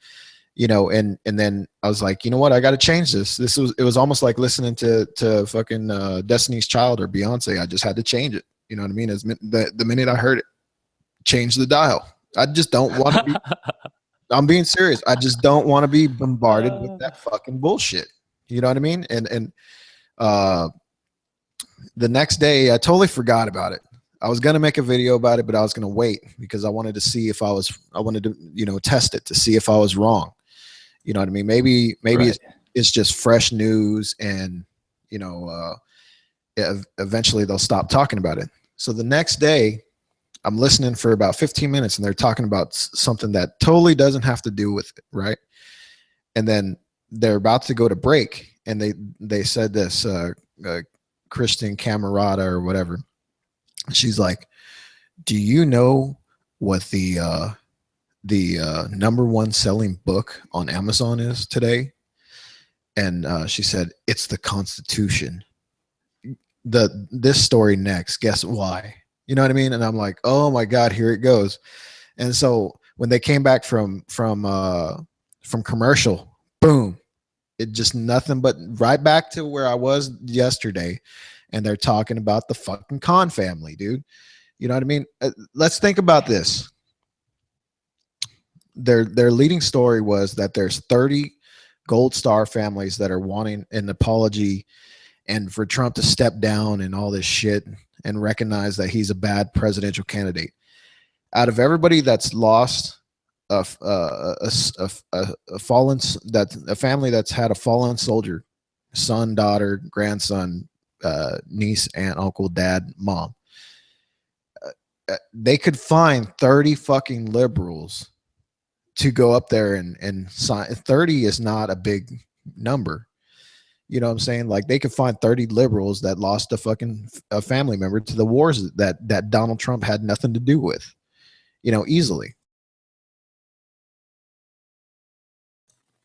you know, and then I was like, you know what, I got to change this. It was almost like listening to fucking Destiny's Child or Beyonce. I just had to change it. You know what I mean? The minute I heard it, change the dial. I just don't want to be. I'm being serious. I just don't want to be bombarded with that fucking bullshit. You know what I mean? And uh, the next day, I totally forgot about it. I was gonna make a video about it, but I was gonna wait because I wanted to see if I wanted to, test it to see if I was wrong. You know what I mean? Maybe Right. it's just fresh news, and you know, eventually they'll stop talking about it. So the next day, I'm listening for about 15 minutes, and they're talking about something that totally doesn't have to do with it, right? And then they're about to go to break, and they said this, Christian Camerata or whatever. She's like, "Do you know what the number one selling book on Amazon is today?" And she said, "It's the Constitution." This story next, guess why? You know what I mean? And I'm like, oh my God, here it goes. And so when they came back from commercial, boom, it just nothing but right back to where I was yesterday. And they're talking about the fucking Khan family, dude. You know what I mean? Let's think about this. Their leading story was that there's 30 gold star families that are wanting an apology and for Trump to step down and all this shit and recognize that he's a bad presidential candidate. Out of everybody that's lost a fallen, that a family that's had a fallen soldier, son, daughter, grandson, niece, aunt, uncle, dad, mom, they could find 30 fucking liberals to go up there and sign. 30 is not a big number. You know what I'm saying? Like they could find 30 liberals that lost a family member to the wars that Donald Trump had nothing to do with, easily.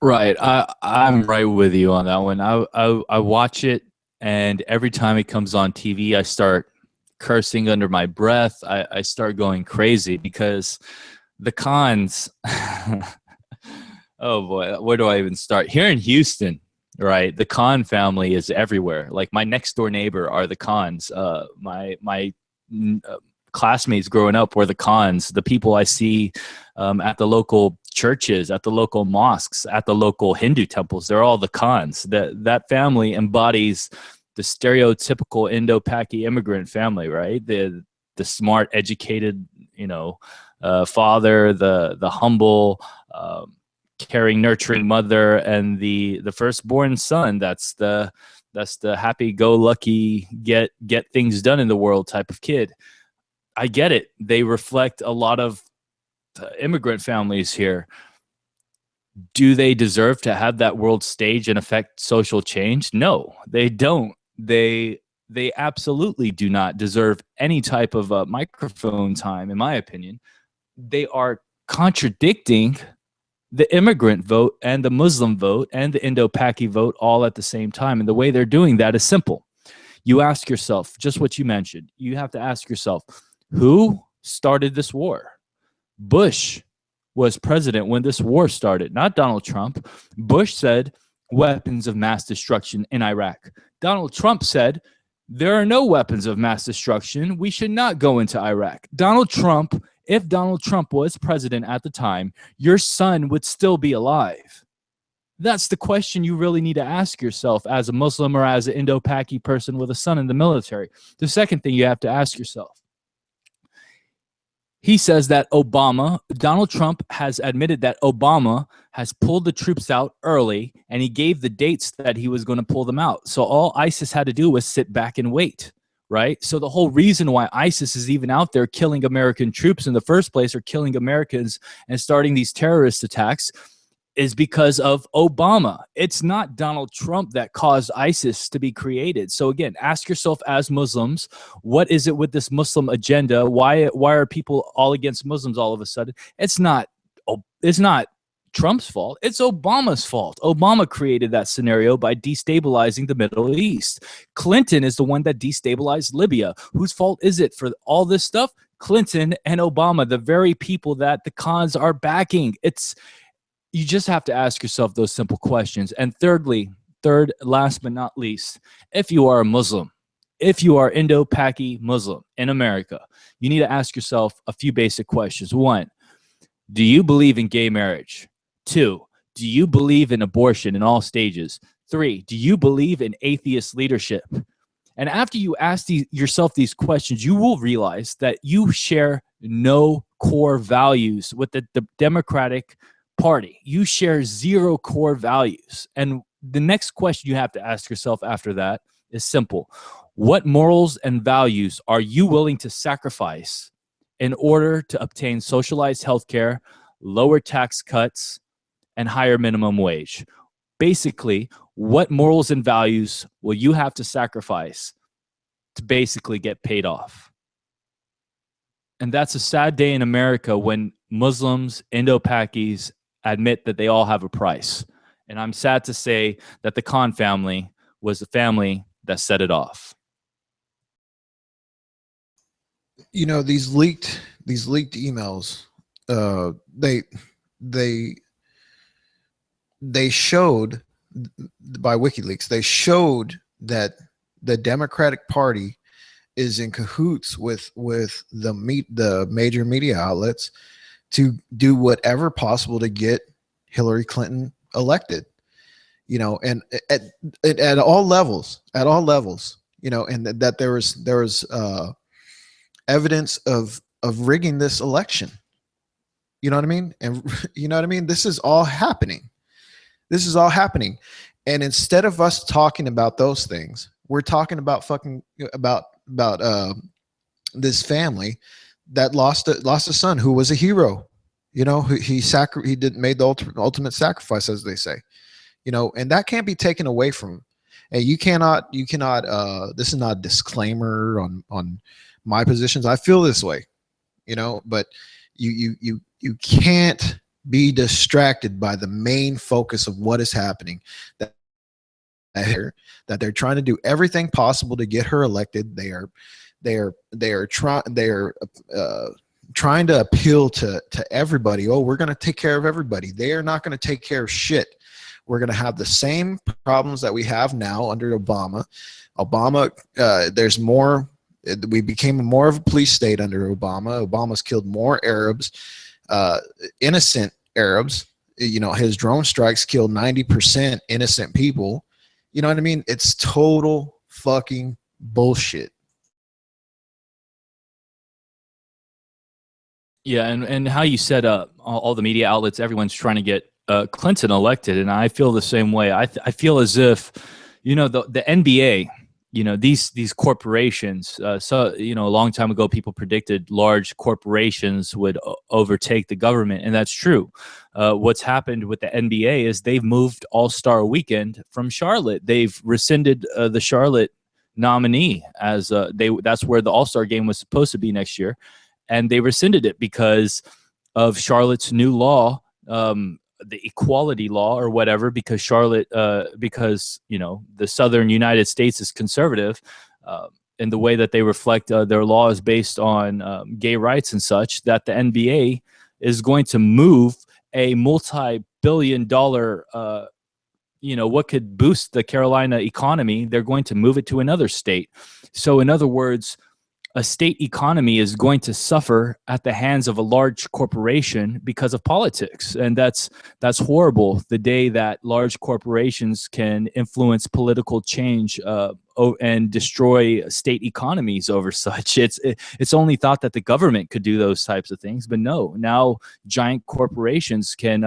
Right. I'm right with you on that one. I watch it, and every time it comes on TV, I start cursing under my breath. I start going crazy because the cons. Oh boy, where do I even start? Here in Houston, right? The Khan family is everywhere. Like my next door neighbor are the Khans. My classmates growing up were the Khans. The people I see at the local churches, at the local mosques, at the local Hindu temples, they're all the Khans. That family embodies the stereotypical Indo-Paki immigrant family, right? The smart, educated, father, the humble, caring, nurturing mother, and the firstborn son. That's the happy-go-lucky, get things done in the world type of kid. I get it. They reflect a lot of immigrant families here. Do they deserve to have that world stage and affect social change? No, they don't. They absolutely do not deserve any type of microphone time, in my opinion. They are contradicting the immigrant vote and the Muslim vote and the Indo-Paki vote all at the same time. And the way they're doing that is simple. You ask yourself, just what you mentioned, you have to ask yourself, who started this war? Bush was president when this war started, not Donald Trump. Bush said weapons of mass destruction in Iraq. Donald Trump said there are no weapons of mass destruction. We should not go into Iraq. If Donald Trump was president at the time, your son would still be alive. That's the question you really need to ask yourself as a Muslim or as an Indo-Paki person with a son in the military. The second thing you have to ask yourself, he says that Donald Trump has admitted that Obama has pulled the troops out early, and he gave the dates that he was going to pull them out. So all ISIS had to do was sit back and wait, right? So the whole reason why ISIS is even out there killing American troops in the first place, or killing Americans and starting these terrorist attacks, is because of Obama. It's not Donald Trump that caused ISIS to be created. So again, ask yourself as Muslims, what is it with this Muslim agenda? Why are people all against Muslims all of a sudden? It's not Trump's fault. It's Obama's fault. Obama created that scenario by destabilizing the Middle East. Clinton is the one that destabilized Libya. Whose fault is it for all this stuff? Clinton and Obama, the very people that the cons are backing. You just have to ask yourself those simple questions. And last but not least, if you are a Muslim, if you are Indo-Paki Muslim in America, you need to ask yourself a few basic questions. 1, do you believe in gay marriage? 2, do you believe in abortion in all stages? 3, do you believe in atheist leadership? And after you ask yourself these questions, you will realize that you share no core values with the Democratic Party. You share zero core values. And the next question you have to ask yourself after that is simple. What morals and values are you willing to sacrifice in order to obtain socialized healthcare, lower tax cuts, and higher minimum wage? Basically, what morals and values will you have to sacrifice to basically get paid off? And that's a sad day in America when Muslims, Indo-Pakis admit that they all have a price. And I'm sad to say that the Khan family was the family that set it off. You know, these leaked emails, they showed, by WikiLeaks, they showed that the Democratic Party is in cahoots with the major media outlets to do whatever possible to get Hillary Clinton elected. You know, and at all levels, you know, and that there was evidence of rigging this election. You know what I mean? And you know what I mean? This is all happening. And instead of us talking about those things, we're talking about this family that lost a son who was a hero. You know, he made the ultimate sacrifice, as they say. You know, and that can't be taken away from him. And you cannot this is not a disclaimer on my positions. I feel this way, you know, but you can't be distracted by the main focus of what is happening, that they're trying to do everything possible to get her elected. They are trying to appeal to everybody. Oh, we're going to take care of everybody. They are not going to take care of shit. We're going to have the same problems that we have now under Obama. There's more. We became more of a police state under Obama. Obama's killed more Arabs, innocent Arabs. You know, his drone strikes killed 90% innocent people. You know what I mean? It's total fucking bullshit. Yeah, and how you set up all the media outlets, everyone's trying to get Clinton elected, and I feel the same way. I feel as if, you know, the NBA, you know, these corporations. So, you know, a long time ago, people predicted large corporations would overtake the government, and that's true. What's happened with the NBA is they've moved All-Star Weekend from Charlotte. They've rescinded the Charlotte nominee as that's where the All-Star game was supposed to be next year, and they rescinded it because of Charlotte's new law. The equality law or whatever, because Charlotte, because, you know, the Southern United States is conservative in the way that they reflect their laws based on gay rights and such, that the NBA is going to move a multi-billion-dollar, you know, what could boost the Carolina economy. They're going to move it to another state. So in other words, a state economy is going to suffer at the hands of a large corporation because of politics. And that's horrible. The day that large corporations can influence political change and destroy state economies over such. It's only thought that the government could do those types of things, but no, now giant corporations can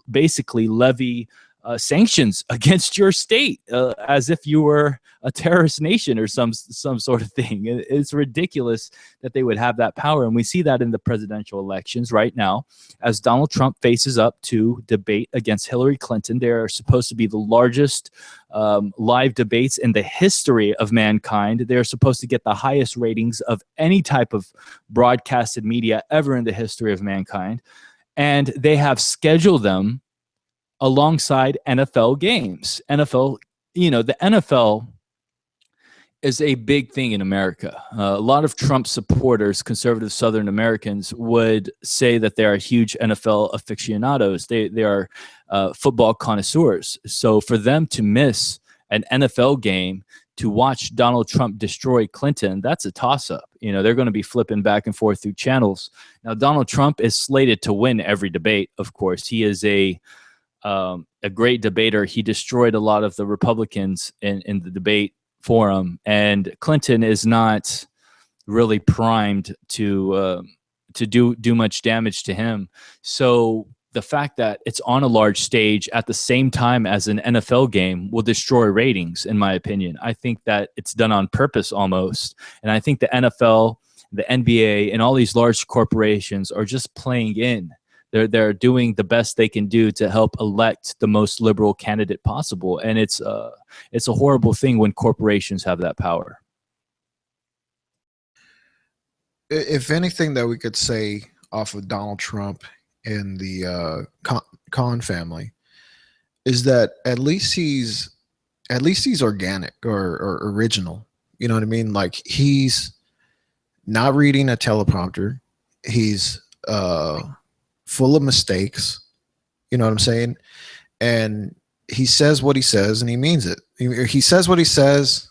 basically levy sanctions against your state as if you were a terrorist nation or some sort of thing. It's ridiculous that they would have that power. And we see that in the presidential elections right now, as Donald Trump faces up to debate against Hillary Clinton. They're supposed to be the largest live debates in the history of mankind. They're supposed to get the highest ratings of any type of broadcasted media ever in the history of mankind. And they have scheduled them alongside NFL games. NFL, you know, the NFL is a big thing in America. A lot of Trump supporters, conservative Southern Americans, would say that they are huge NFL aficionados. They are football connoisseurs. So for them to miss an NFL game to watch Donald Trump destroy Clinton, that's a toss-up. You know, they're going to be flipping back and forth through channels. Now, Donald Trump is slated to win every debate, of course. He is a great debater. He destroyed a lot of the Republicans in the debate for him, and Clinton is not really primed to do much damage to him. So the fact that it's on a large stage at the same time as an NFL game will destroy ratings, in my opinion. I think that it's done on purpose almost, and I think the NFL, the NBA, and all these large corporations are just playing in. They're doing the best they can do to help elect the most liberal candidate possible, and it's a horrible thing when corporations have that power. If anything that we could say off of Donald Trump and the Khan family is that at least he's organic or original. You know what I mean? Like he's not reading a teleprompter. He's full of mistakes. You know what I'm saying? And he says what he says, and he means it. He says what he says,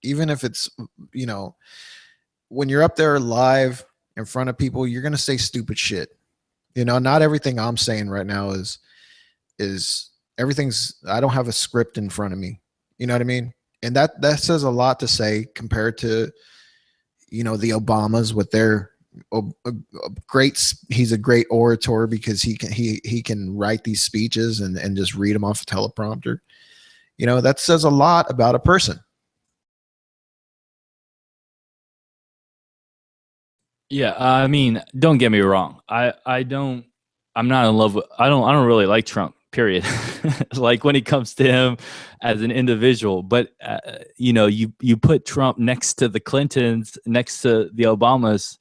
even if it's, you know, when you're up there live in front of people, you're gonna say stupid shit. You know, not everything I'm saying right now is everything's. I don't have a script in front of me. You know what I mean? And that says a lot to say compared to, you know, the Obamas with their great. He's a great orator because he can write these speeches and just read them off a teleprompter. You know, that says a lot about a person. Yeah, I mean, don't get me wrong. I'm not in love with I don't really like Trump, period. Like when it comes to him as an individual, but you know, you put Trump next to the Clintons, next to the Obamas,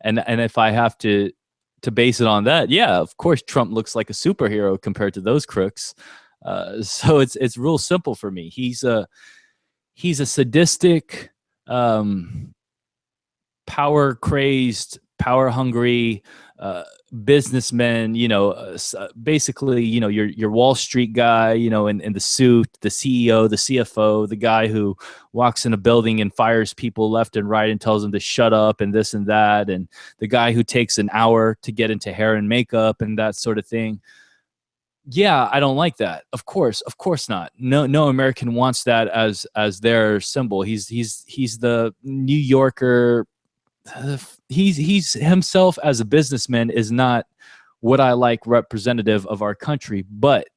and if I have to base it on that, yeah, of course Trump looks like a superhero compared to those crooks. So it's real simple for me. He's a sadistic, um, power crazed, power hungry businessman. You know, basically, you know, your Wall Street guy. You know, in the suit, the CEO, the CFO, the guy who walks in a building and fires people left and right and tells them to shut up and this and that, and the guy who takes an hour to get into hair and makeup and that sort of thing. Yeah, I don't like that. Of course not. No American wants that as their symbol. He's the New Yorker. He's himself as a businessman is not what I like representative of our country, but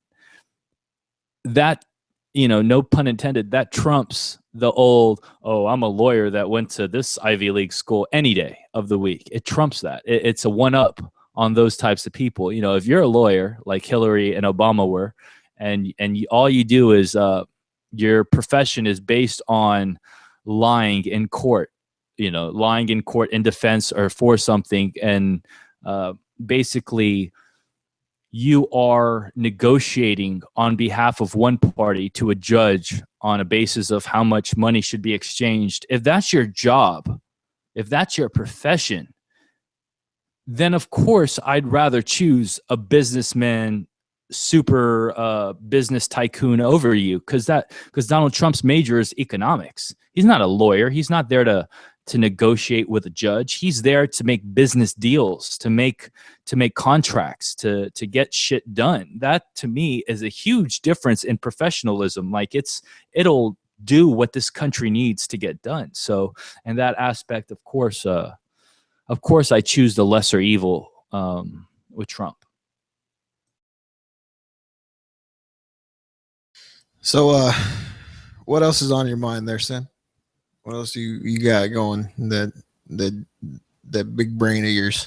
that, you know, no pun intended, that trumps the old, oh, I'm a lawyer that went to this Ivy League school any day of the week. It trumps that. It's a one up on those types of people. You know, if you're a lawyer like Hillary and Obama were, and all you do is your profession is based on lying in court, you know, lying in court in defense or for something, and basically you are negotiating on behalf of one party to a judge on a basis of how much money should be exchanged. If that's your job, if that's your profession, then of course I'd rather choose a businessman, super business tycoon over you, because Donald Trump's major is economics. He's not a lawyer. He's not there to negotiate with a judge. He's there to make business deals, to make contracts, to get shit done. That to me is a huge difference in professionalism. Like it'll do what this country needs to get done. So in that aspect, of course, I choose the lesser evil with Trump. So, what else is on your mind there, Sin? What else you got going? That that big brain of yours.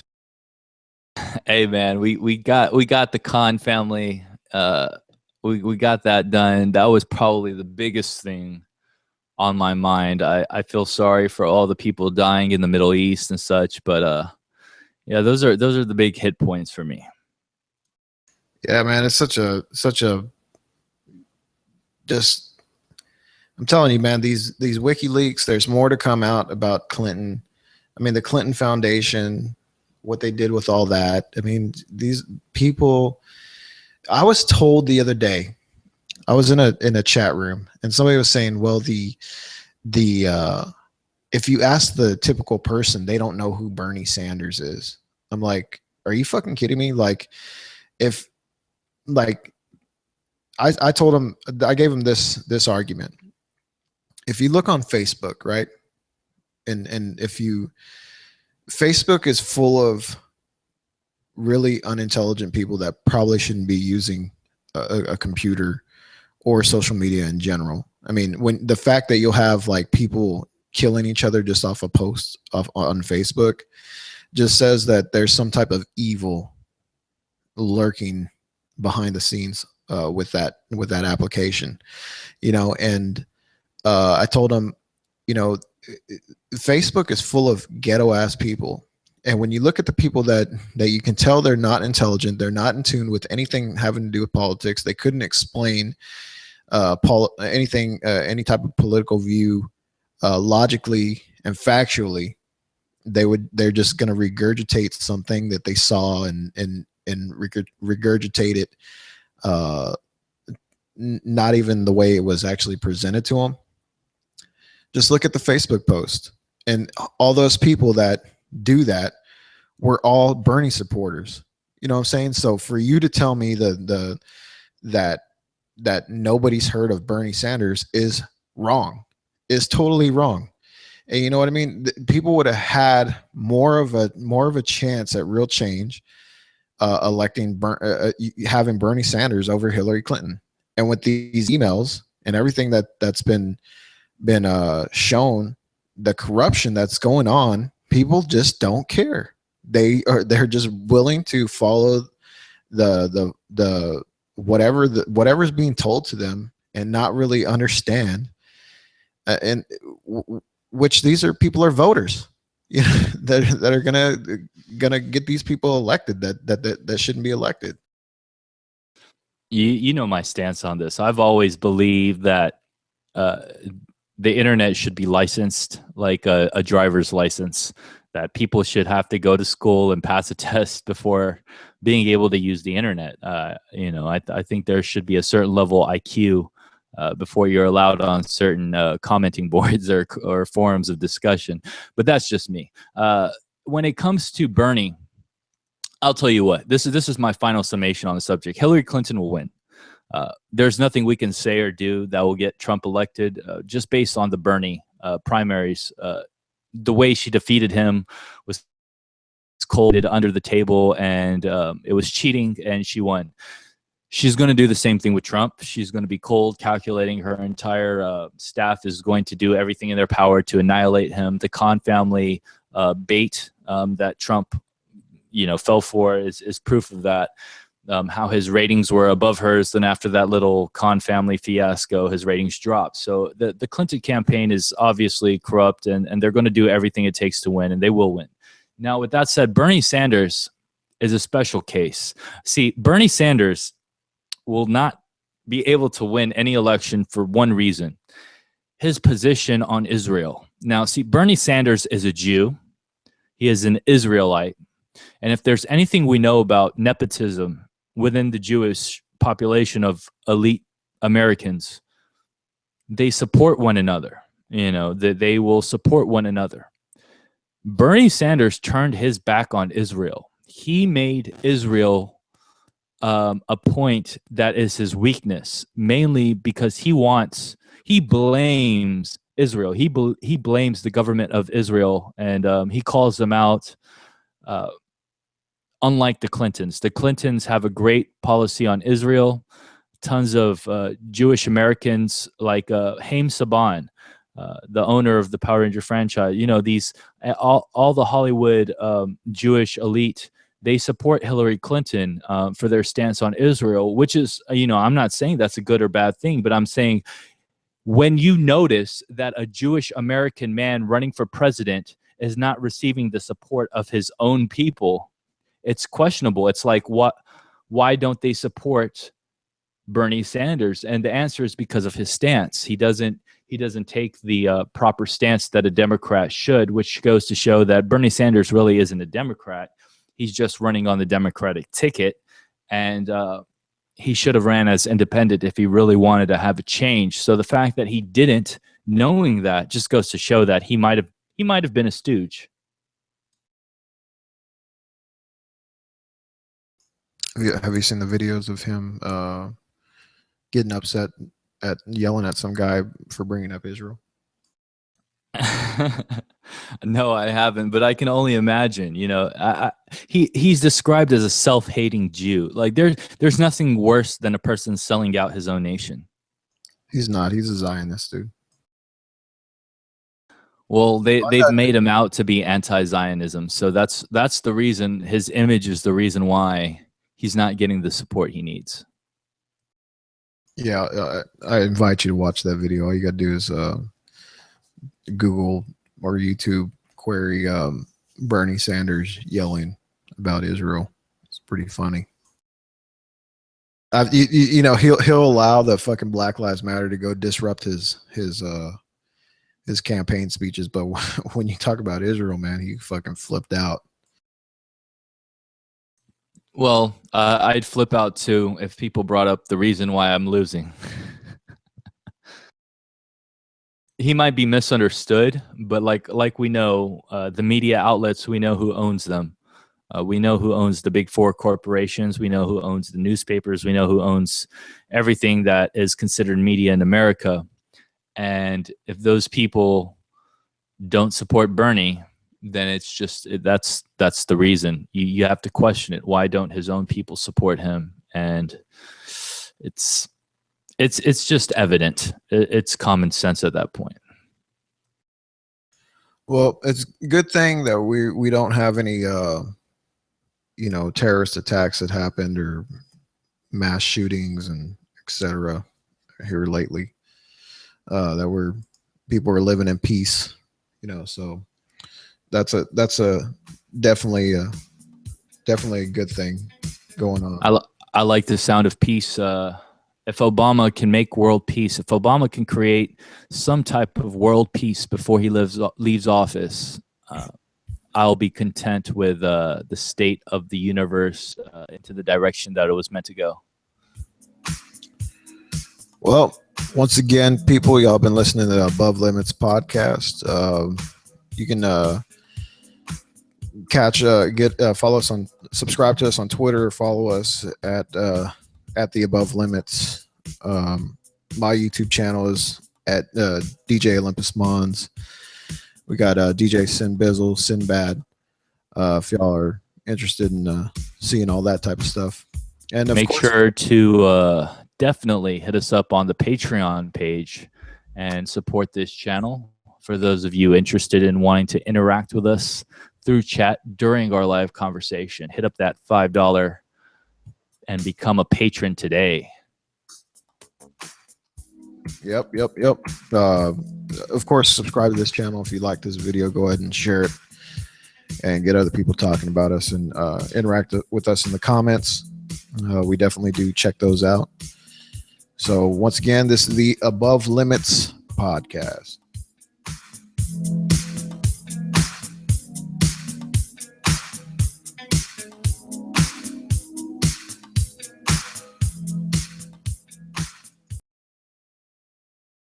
Hey man, we got the Khan family. We got that done. That was probably the biggest thing on my mind. I feel sorry for all the people dying in the Middle East and such, but yeah, those are the big hit points for me. Yeah, man, it's such a just. I'm telling you, man, these WikiLeaks. There's more to come out about Clinton. I mean, the Clinton Foundation, what they did with all that. I mean, these people. I was told the other day. I was in a chat room, and somebody was saying, "Well, the if you ask the typical person, they don't know who Bernie Sanders is." I'm like, "Are you fucking kidding me?" Like, if like I told him, I gave him this argument. if you look on Facebook, right, and if you Facebook is full of really unintelligent people that probably shouldn't be using a computer or social media in general. I mean, when the fact that you'll have like people killing each other just off a post off on Facebook just says that there's some type of evil lurking behind the scenes with that application, you know. And I told him, you know, Facebook is full of ghetto ass people. And when you look at the people that you can tell they're not intelligent, they're not in tune with anything having to do with politics. They couldn't explain anything, any type of political view logically and factually. They're just going to regurgitate something that they saw and regurgitate it, uh, not even the way it was actually presented to them. Just look at the Facebook post, and all those people that do that were all Bernie supporters. You know what I'm saying? So for you to tell me that nobody's heard of Bernie Sanders is wrong, is totally wrong. And you know what I mean? People would have had more of a chance at real change, having Bernie Sanders over Hillary Clinton. And with these emails and everything that's been shown, the corruption that's going on, people just don't care. They're just willing to follow the whatever's being told to them and not really understand. And which these are people are voters, you know, that are gonna get these people elected that shouldn't be elected. You know my stance on this. I've always believed that uh, the internet should be licensed like a driver's license, that people should have to go to school and pass a test before being able to use the internet. You know, I think there should be a certain level IQ before you're allowed on certain commenting boards or forums of discussion. But that's just me. When it comes to Bernie, I'll tell you what. This is my final summation on the subject. Hillary Clinton will win. There's nothing we can say or do that will get Trump elected, just based on the Bernie primaries. The way she defeated him was cold under the table, and it was cheating, and she won. She's going to do the same thing with Trump. She's going to be cold, calculating. Her entire staff is going to do everything in their power to annihilate him. The Khan family bait that Trump, fell for is proof of that. How his ratings were above hers. Then after that little Khan family fiasco, his ratings dropped. So the Clinton campaign is obviously corrupt, and they're going to do everything it takes to win, and they will win. Now, with that said, Bernie Sanders is a special case. See, Bernie Sanders will not be able to win any election for one reason: his position on Israel. Now, see, Bernie Sanders is a Jew. He is an Israelite. And if there's anything we know about nepotism within the Jewish population of elite Americans, they support one another. They will support one another. Bernie Sanders turned his back on Israel. He made Israel a point that is his weakness, mainly because he blames Israel. He blames the government of Israel, and he calls them out. Unlike the Clintons have a great policy on Israel. Tons of Jewish Americans like Haim Saban, the owner of the Power Ranger franchise. These all the Hollywood Jewish elite, they support Hillary Clinton for their stance on Israel, which is, I'm not saying that's a good or bad thing, but I'm saying when you notice that a Jewish American man running for president is not receiving the support of his own people, it's questionable. It's like, why don't they support Bernie Sanders? And the answer is because of his stance. He doesn't take the proper stance that a Democrat should, which goes to show that Bernie Sanders really isn't a Democrat. He's just running on the Democratic ticket, and he should have ran as independent if he really wanted to have a change. So the fact that he didn't, knowing that, just goes to show that he might have been a stooge. Have you seen the videos of him getting upset at yelling at some guy for bringing up Israel? No, I haven't, but I can only imagine. He's described as a self-hating Jew. Like there's nothing worse than a person selling out his own nation. He's not. He's a Zionist, dude. Well, they've made him out to be anti-Zionism, so that's the reason. His image is the reason why he's not getting the support he needs. Yeah, I invite you to watch that video. All you got to do is Google or YouTube query Bernie Sanders yelling about Israel. It's pretty funny. You know, he'll allow the fucking Black Lives Matter to go disrupt his campaign speeches, but when you talk about Israel, man, he fucking flipped out. Well, I'd flip out too if people brought up the reason why I'm losing. He might be misunderstood, but like we know, the media outlets, we know who owns them. We know who owns the big four corporations. We know who owns the newspapers. We know who owns everything that is considered media in America. And if those people don't support Bernie, then it's just that's the reason. You have to question it. Why don't his own people support him? And it's just evident. It's common sense at that point. Well, it's a good thing that we don't have any you know, terrorist attacks that happened or mass shootings and etc. here lately. That people were living in peace, you know. So that's a definitely a good thing going on. I like the sound of peace. If Obama can make world peace, if Obama can create some type of world peace before he leaves office, I'll be content with the state of the universe into the direction that it was meant to go. Well, once again, people, y'all been listening to the Above Limits podcast. You can follow us on, subscribe to us on Twitter, follow us at the Above Limits. My YouTube channel is at DJ Olympus Mons. We got DJ Sin Bizzle, Sinbad. If y'all are interested in seeing all that type of stuff, and make sure to definitely hit us up on the Patreon page and support this channel. For those of you interested in wanting to interact with us through chat during our live conversation, hit up that $5 and become a patron today. Yep. Of course, subscribe to this channel. If you like this video, go ahead and share it and get other people talking about us and interact with us in the comments. We definitely do check those out. So once again, this is the Above Limits podcast.